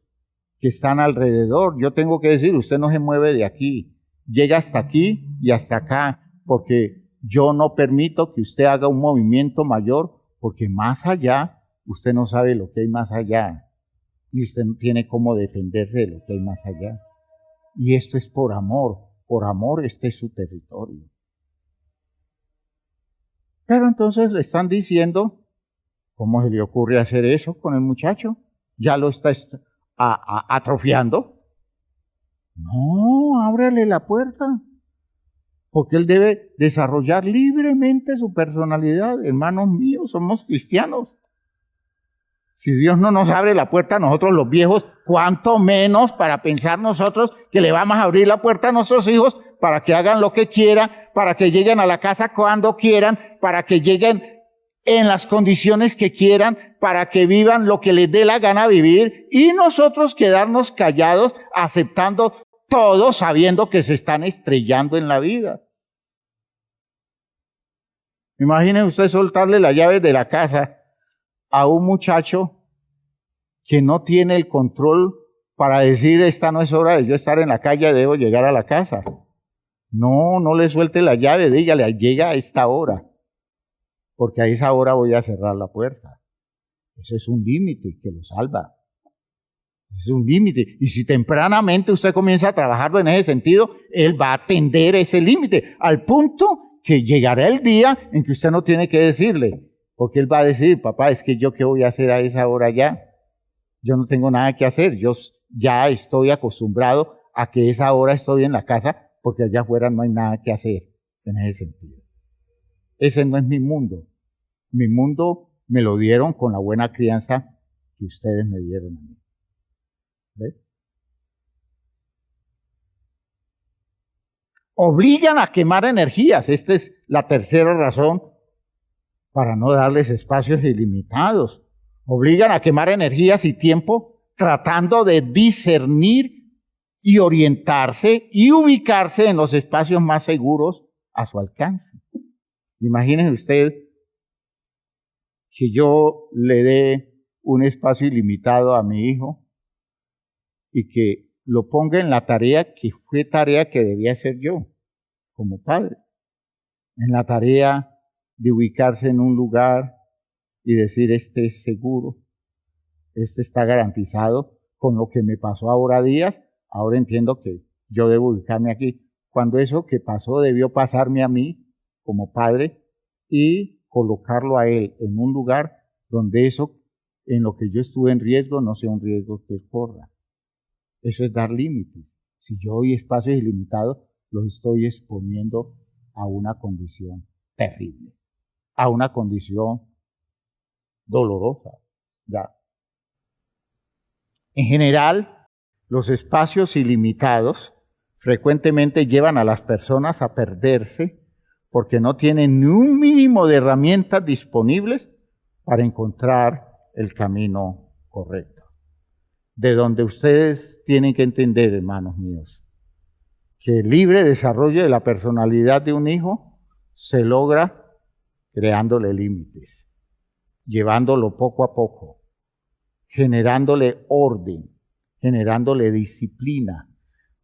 que están alrededor. Yo tengo que decir, usted no se mueve de aquí, llega hasta aquí y hasta acá, porque yo no permito que usted haga un movimiento mayor, porque más allá, usted no sabe lo que hay más allá. Y usted no tiene cómo defenderse de lo que hay más allá. Y esto es por amor este es su territorio. Pero entonces le están diciendo, ¿cómo se le ocurre hacer eso con el muchacho? ¿Ya lo está atrofiando? No, ábrele la puerta, porque él debe desarrollar libremente su personalidad. Hermanos míos, somos cristianos. Si Dios no nos abre la puerta a nosotros los viejos, ¿cuánto menos para pensar nosotros que le vamos a abrir la puerta a nuestros hijos para que hagan lo que quieran, para que lleguen a la casa cuando quieran, para que lleguen en las condiciones que quieran, para que vivan lo que les dé la gana vivir, y nosotros quedarnos callados aceptando todo sabiendo que se están estrellando en la vida? Imaginen usted soltarle las llaves de la casa a un muchacho que no tiene el control para decir, esta no es hora de yo estar en la calle, debo llegar a la casa. No, no le suelte la llave, dígale, llega a esta hora, porque a esa hora voy a cerrar la puerta. Ese es un límite que lo salva. Ese es un límite. Y si tempranamente usted comienza a trabajarlo en ese sentido, él va a atender ese límite, al punto que llegará el día en que usted no tiene que decirle, porque él va a decir, papá, es que yo qué voy a hacer a esa hora ya. Yo no tengo nada que hacer. Yo ya estoy acostumbrado a que esa hora estoy en la casa, porque allá afuera no hay nada que hacer en ese sentido. Ese no es mi mundo. Mi mundo me lo dieron con la buena crianza que ustedes me dieron a mí. ¿Ves? Obligan a quemar energías. Esta es la tercera razón para no darles espacios ilimitados. Obligan a quemar energías y tiempo tratando de discernir y orientarse y ubicarse en los espacios más seguros a su alcance. Imagínese usted que yo le dé un espacio ilimitado a mi hijo y que lo ponga en la tarea que fue tarea que debía hacer yo como padre. En la tarea de ubicarse en un lugar y decir, este es seguro, este está garantizado. Con lo que me pasó ahora días, ahora entiendo que yo debo ubicarme aquí. Cuando eso que pasó debió pasarme a mí como padre y colocarlo a él en un lugar donde eso, en lo que yo estuve en riesgo, no sea un riesgo que corra. Eso es dar límites. Si yo doy espacios ilimitados, los estoy exponiendo a una condición terrible, a una condición dolorosa. ¿Ya? En general, los espacios ilimitados frecuentemente llevan a las personas a perderse porque no tienen ni un mínimo de herramientas disponibles para encontrar el camino correcto. De donde ustedes tienen que entender, hermanos míos, que el libre desarrollo de la personalidad de un hijo se logra creándole límites, llevándolo poco a poco, generándole orden, generándole disciplina,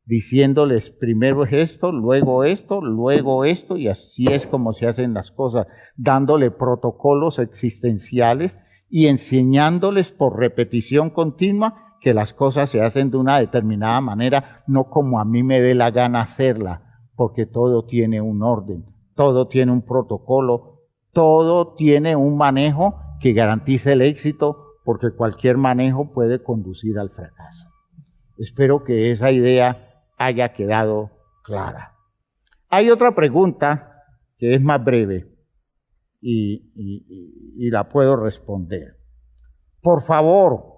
diciéndoles primero esto, luego esto, y así es como se hacen las cosas, dándole protocolos existenciales y enseñándoles por repetición continua que las cosas se hacen de una determinada manera, no como a mí me dé la gana hacerla, porque todo tiene un orden, todo tiene un protocolo, todo tiene un manejo que garantice el éxito, porque cualquier manejo puede conducir al fracaso. Espero que esa idea haya quedado clara. Hay otra pregunta que es más breve y la puedo responder. Por favor,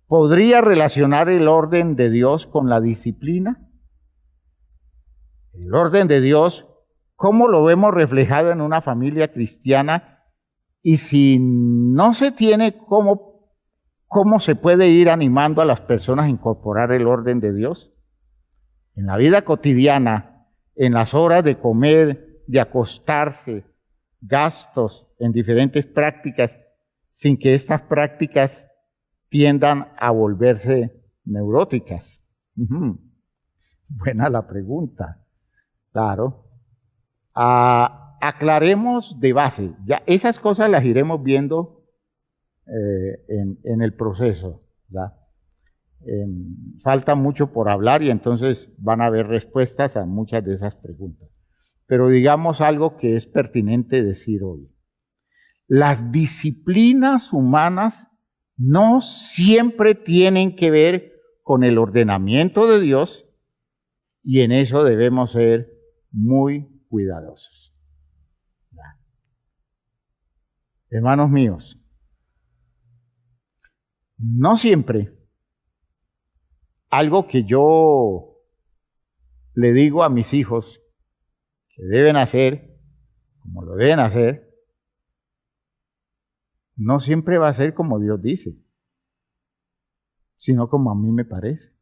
¿podría relacionar el orden de Dios con la disciplina? El orden de Dios, ¿cómo lo vemos reflejado en una familia cristiana? Y si no se tiene, ¿cómo se puede ir animando a las personas a incorporar el orden de Dios? En la vida cotidiana, en las horas de comer, de acostarse, gastos en diferentes prácticas, sin que estas prácticas tiendan a volverse neuróticas. Buena la pregunta. Claro, Aclaremos de base. Ya esas cosas las iremos viendo en el proceso, ¿ya? Falta mucho por hablar y entonces van a haber respuestas a muchas de esas preguntas. Pero digamos algo que es pertinente decir hoy. Las disciplinas humanas no siempre tienen que ver con el ordenamiento de Dios y en eso debemos ser muy cuidadosos. ¿Ya? Hermanos míos, no siempre algo que yo le digo a mis hijos que deben hacer, como lo deben hacer, no siempre va a ser como Dios dice, sino como a mí me parece.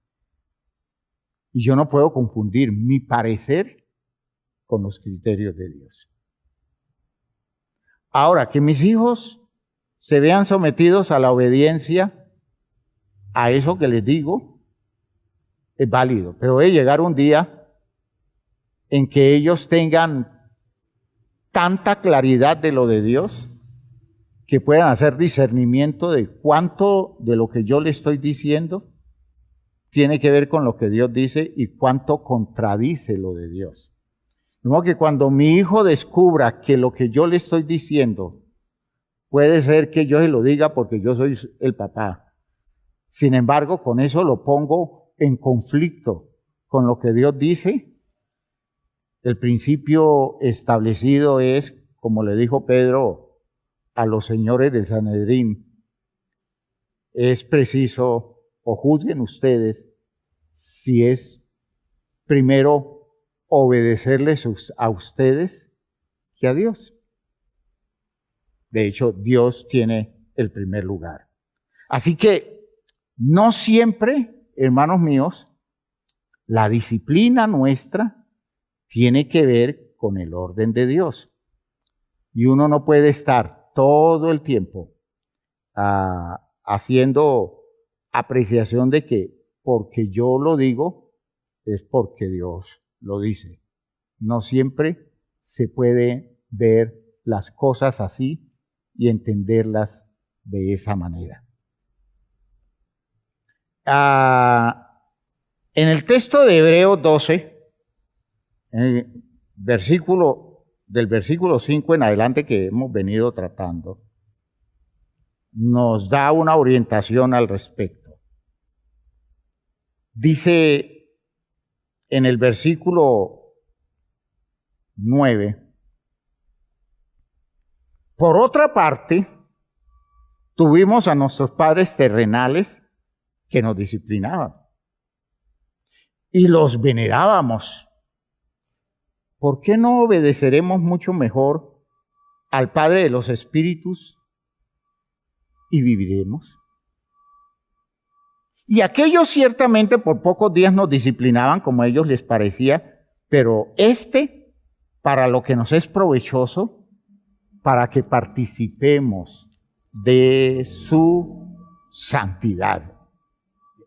Y yo no puedo confundir mi parecer con los criterios de Dios. Ahora, que mis hijos se vean sometidos a la obediencia a eso que les digo, es válido, pero debe llegar un día en que ellos tengan tanta claridad de lo de Dios que puedan hacer discernimiento de cuánto de lo que yo le estoy diciendo tiene que ver con lo que Dios dice y cuánto contradice lo de Dios. De modo que cuando mi hijo descubra que lo que yo le estoy diciendo puede ser que yo se lo diga porque yo soy el papá, sin embargo, con eso lo pongo en conflicto con lo que Dios dice, el principio establecido es, como le dijo Pedro a los señores del Sanedrín, es preciso, o juzguen ustedes, si es primero obedecerles a ustedes que a Dios. De hecho, Dios tiene el primer lugar. Así que no siempre, hermanos míos, la disciplina nuestra tiene que ver con el orden de Dios. Y uno no puede estar todo el tiempo haciendo apreciación de que porque yo lo digo es porque Dios lo dice. No siempre se puede ver las cosas así y entenderlas de esa manera. En el texto de Hebreos 12, del versículo 5 en adelante que hemos venido tratando, nos da una orientación al respecto. Dice en el versículo 9, por otra parte, tuvimos a nuestros padres terrenales que nos disciplinaban y los venerábamos. ¿Por qué no obedeceremos mucho mejor al Padre de los Espíritus y viviremos? Y aquellos ciertamente por pocos días nos disciplinaban como a ellos les parecía, pero para lo que nos es provechoso, para que participemos de su santidad.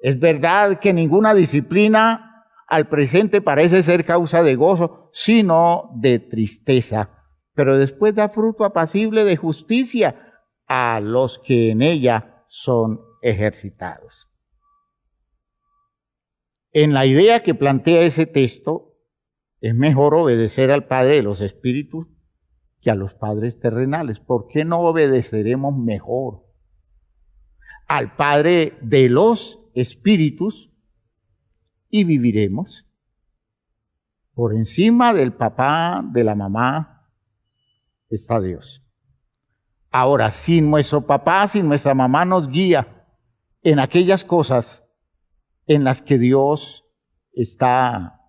Es verdad que ninguna disciplina al presente parece ser causa de gozo, sino de tristeza, pero después da fruto apacible de justicia a los que en ella son ejercitados. En la idea que plantea ese texto, es mejor obedecer al Padre de los Espíritus que a los padres terrenales. ¿Por qué no obedeceremos mejor al Padre de los Espíritus y viviremos? Por encima del papá, de la mamá, está Dios. Ahora, si nuestro papá, si nuestra mamá nos guía en aquellas cosas en las que Dios está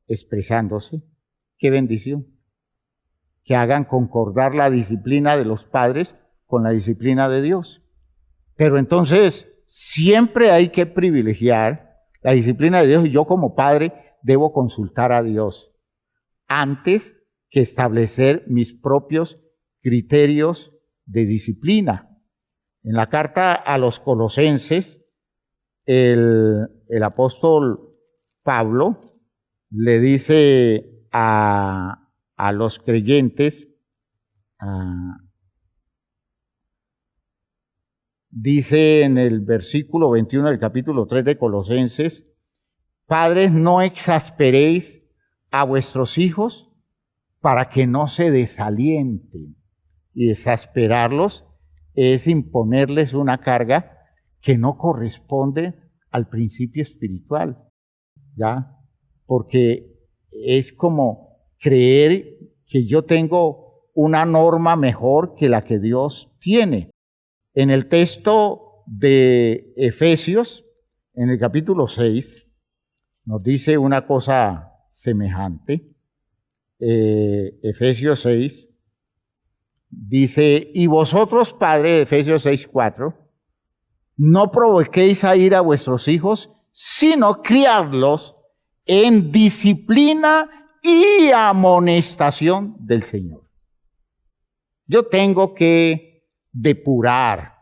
expresándose, qué bendición. Que hagan concordar la disciplina de los padres con la disciplina de Dios. Pero entonces, siempre hay que privilegiar la disciplina de Dios y yo como padre debo consultar a Dios antes que establecer mis propios criterios de disciplina. En la carta a los Colosenses, el apóstol Pablo le dice a a los creyentes, dice en el versículo 21 del capítulo 3 de Colosenses: Padres, no exasperéis a vuestros hijos para que no se desalienten. Y exasperarlos es imponerles una carga que no corresponde al principio espiritual, ¿ya? Porque es como creer que yo tengo una norma mejor que la que Dios tiene. En el texto de Efesios, en el capítulo 6, nos dice una cosa semejante. Efesios 6 dice: y vosotros, padres, Efesios 6:4, no provoquéis a ira a vuestros hijos, sino criadlos en disciplina y amonestación del Señor. Yo tengo que depurar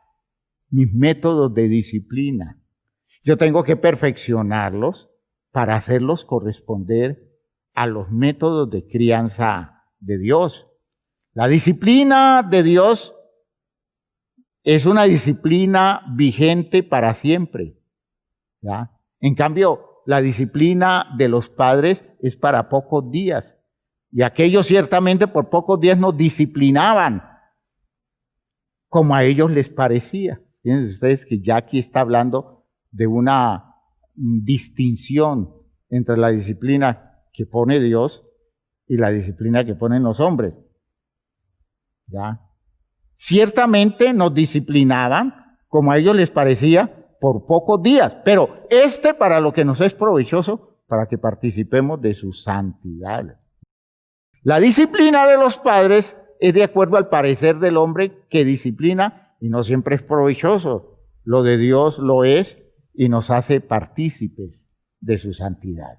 mis métodos de disciplina. Yo tengo que perfeccionarlos para hacerlos corresponder a los métodos de crianza de Dios. La disciplina de Dios es una disciplina vigente para siempre, ¿ya? En cambio, la disciplina de los padres es para pocos días. Y aquellos ciertamente por pocos días nos disciplinaban como a ellos les parecía. Fíjense ustedes que ya aquí está hablando de una distinción entre la disciplina que pone Dios y la disciplina que ponen los hombres. ¿Ya? Ciertamente nos disciplinaban como a ellos les parecía por pocos días, pero para lo que nos es provechoso, para que participemos de su santidad. La disciplina de los padres es de acuerdo al parecer del hombre que disciplina y no siempre es provechoso. Lo de Dios lo es y nos hace partícipes de su santidad.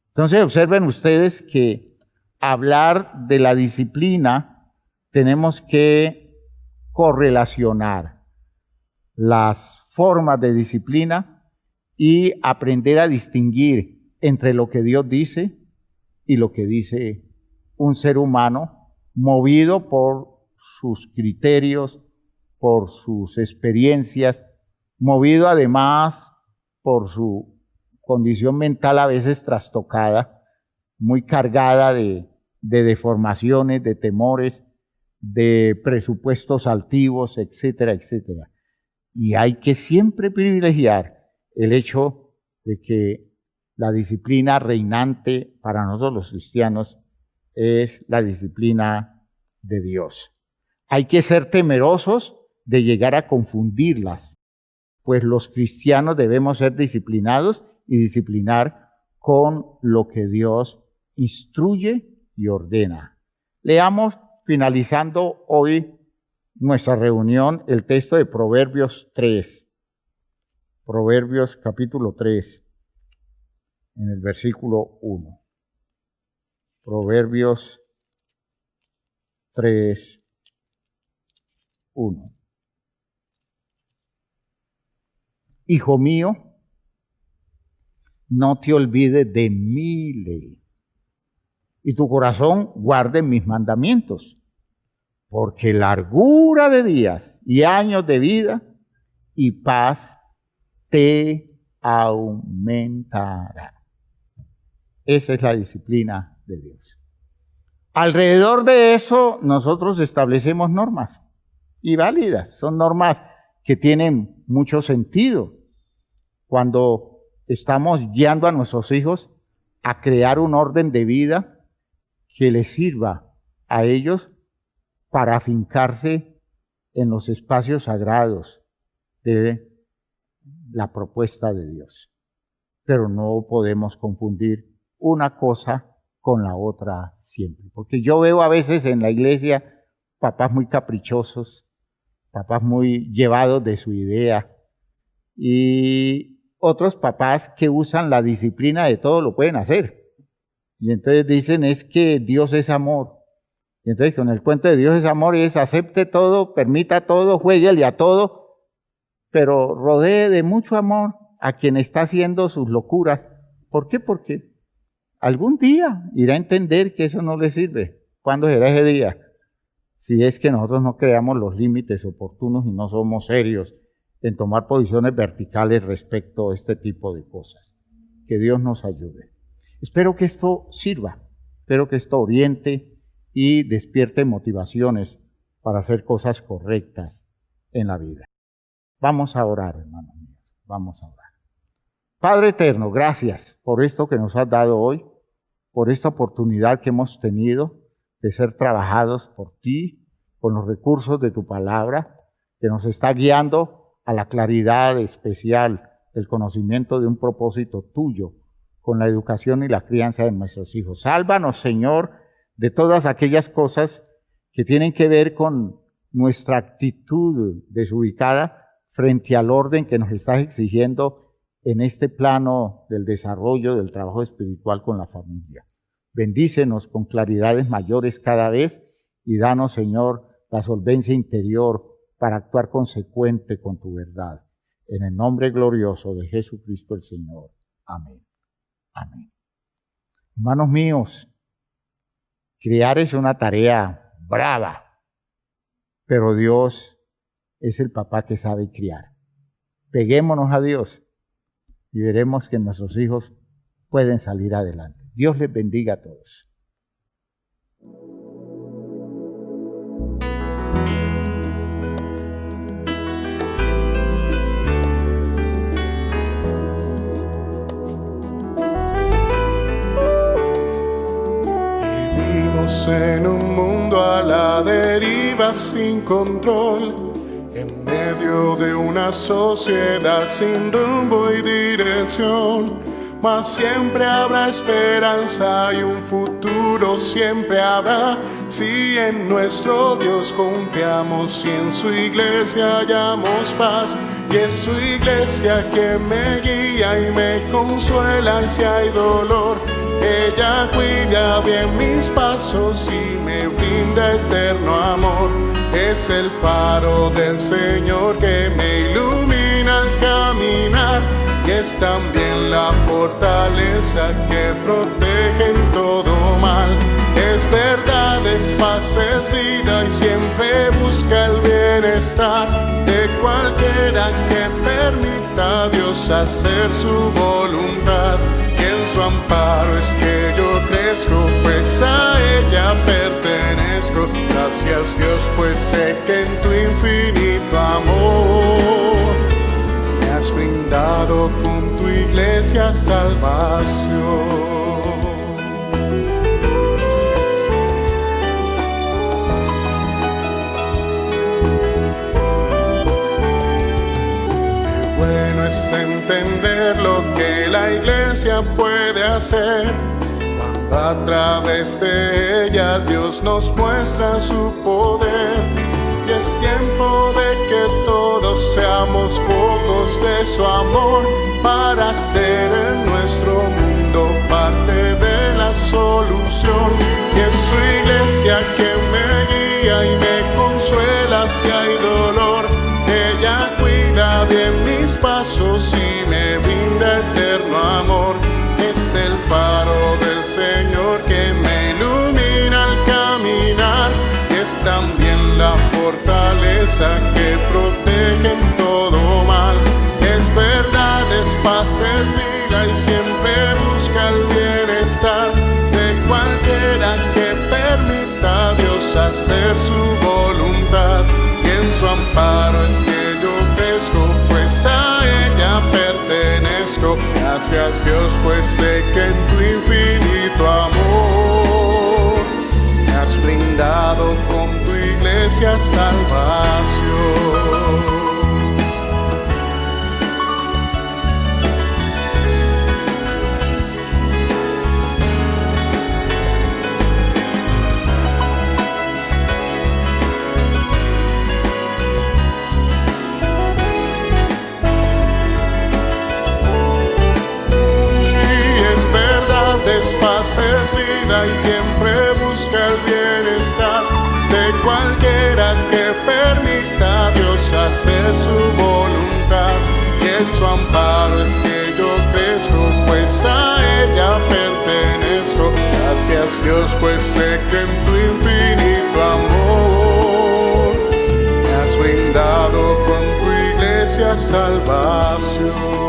Entonces observen ustedes que hablar de la disciplina tenemos que correlacionar las formas de disciplina y aprender a distinguir entre lo que Dios dice y lo que dice un ser humano movido por sus criterios, por sus experiencias, movido además por su condición mental a veces trastocada, muy cargada de deformaciones, de temores, de presupuestos altivos, etcétera, etcétera. Y hay que siempre privilegiar el hecho de que la disciplina reinante para nosotros los cristianos es la disciplina de Dios. Hay que ser temerosos de llegar a confundirlas, pues los cristianos debemos ser disciplinados y disciplinar con lo que Dios instruye y ordena. Leamos, finalizando hoy nuestra reunión, el texto de Proverbios 3. Proverbios capítulo 3, en el versículo 1. Proverbios 3, 1. Hijo mío, no te olvides de mi ley, y tu corazón guarde mis mandamientos, porque largura de días y años de vida y paz te aumentará. Esa es la disciplina de Dios. Alrededor de eso nosotros establecemos normas, y válidas, son normas que tienen mucho sentido cuando estamos guiando a nuestros hijos a crear un orden de vida que les sirva a ellos para afincarse en los espacios sagrados de la propuesta de Dios. Pero no podemos confundir una cosa con la otra siempre. Porque yo veo a veces en la iglesia papás muy caprichosos, papás muy llevados de su idea, y otros papás que usan la disciplina de todo lo pueden hacer. Y entonces dicen es que Dios es amor. Y entonces con el cuento de Dios es amor es acepte todo, permita todo, juéguele a todo, pero rodee de mucho amor a quien está haciendo sus locuras. ¿Por qué? Porque algún día irá a entender que eso no le sirve. ¿Cuándo será ese día? Si es que nosotros no creamos los límites oportunos y no somos serios en tomar posiciones verticales respecto a este tipo de cosas. Que Dios nos ayude. Espero que esto sirva, espero que esto oriente y despierte motivaciones para hacer cosas correctas en la vida. Vamos a orar, hermanos míos, vamos a orar. Padre eterno, gracias por esto que nos has dado hoy, por esta oportunidad que hemos tenido de ser trabajados por ti, con los recursos de tu palabra, que nos está guiando a la claridad especial del conocimiento de un propósito tuyo, con la educación y la crianza de nuestros hijos. Sálvanos, Señor, de todas aquellas cosas que tienen que ver con nuestra actitud desubicada frente al orden que nos estás exigiendo en este plano del desarrollo del trabajo espiritual con la familia. Bendícenos con claridades mayores cada vez y danos, Señor, la solvencia interior para actuar consecuente con tu verdad. En el nombre glorioso de Jesucristo el Señor. Amén. Amén. Hermanos míos, criar es una tarea brava, pero Dios es el papá que sabe criar. Peguémonos a Dios y veremos que nuestros hijos pueden salir adelante. Dios les bendiga a todos. En un mundo a la deriva sin control, en medio de una sociedad sin rumbo y dirección, mas siempre habrá esperanza y un futuro siempre habrá, si en nuestro Dios confiamos y en su iglesia hallamos paz. Y es su iglesia que me guía y me consuela si hay dolor. Ella cuida bien mis pasos y me brinda eterno amor. Es el faro del Señor que me ilumina al caminar, y es también la fortaleza que protege en todo mal. Es verdad, es paz, es vida y siempre busca el bienestar de cualquiera que permita a Dios hacer su voluntad. En su amparo es que yo crezco, pues a ella pertenezco. Gracias Dios, pues sé que en tu infinito amor me has brindado con tu iglesia salvación. Bueno es entender lo que la iglesia puede hacer, cuando a través de ella Dios nos muestra su poder. Y es tiempo de que todos seamos focos de su amor, para ser en nuestro mundo parte de la solución. Y es su iglesia que me guía y me consuela si hay dolor. Ella cuida bien mis pasos y me brinda eterno amor. Es el faro del Señor que me ilumina al caminar, y es también la fortaleza que protege en todo mal. Es verdad, es paz, es vida y siempre busca el bienestar de cualquiera que permita a Dios hacer su voluntad. En su amparo es que yo crezco, pues a ella pertenezco. Gracias Dios, pues sé que en tu infinito amor me has brindado con tu iglesia salvación. Es paz, es vida y siempre busca el bienestar de cualquiera que permita a Dios hacer su voluntad. Y en su amparo es que yo crezco, pues a ella pertenezco. Gracias Dios, pues sé que en tu infinito amor me has brindado con tu iglesia salvación.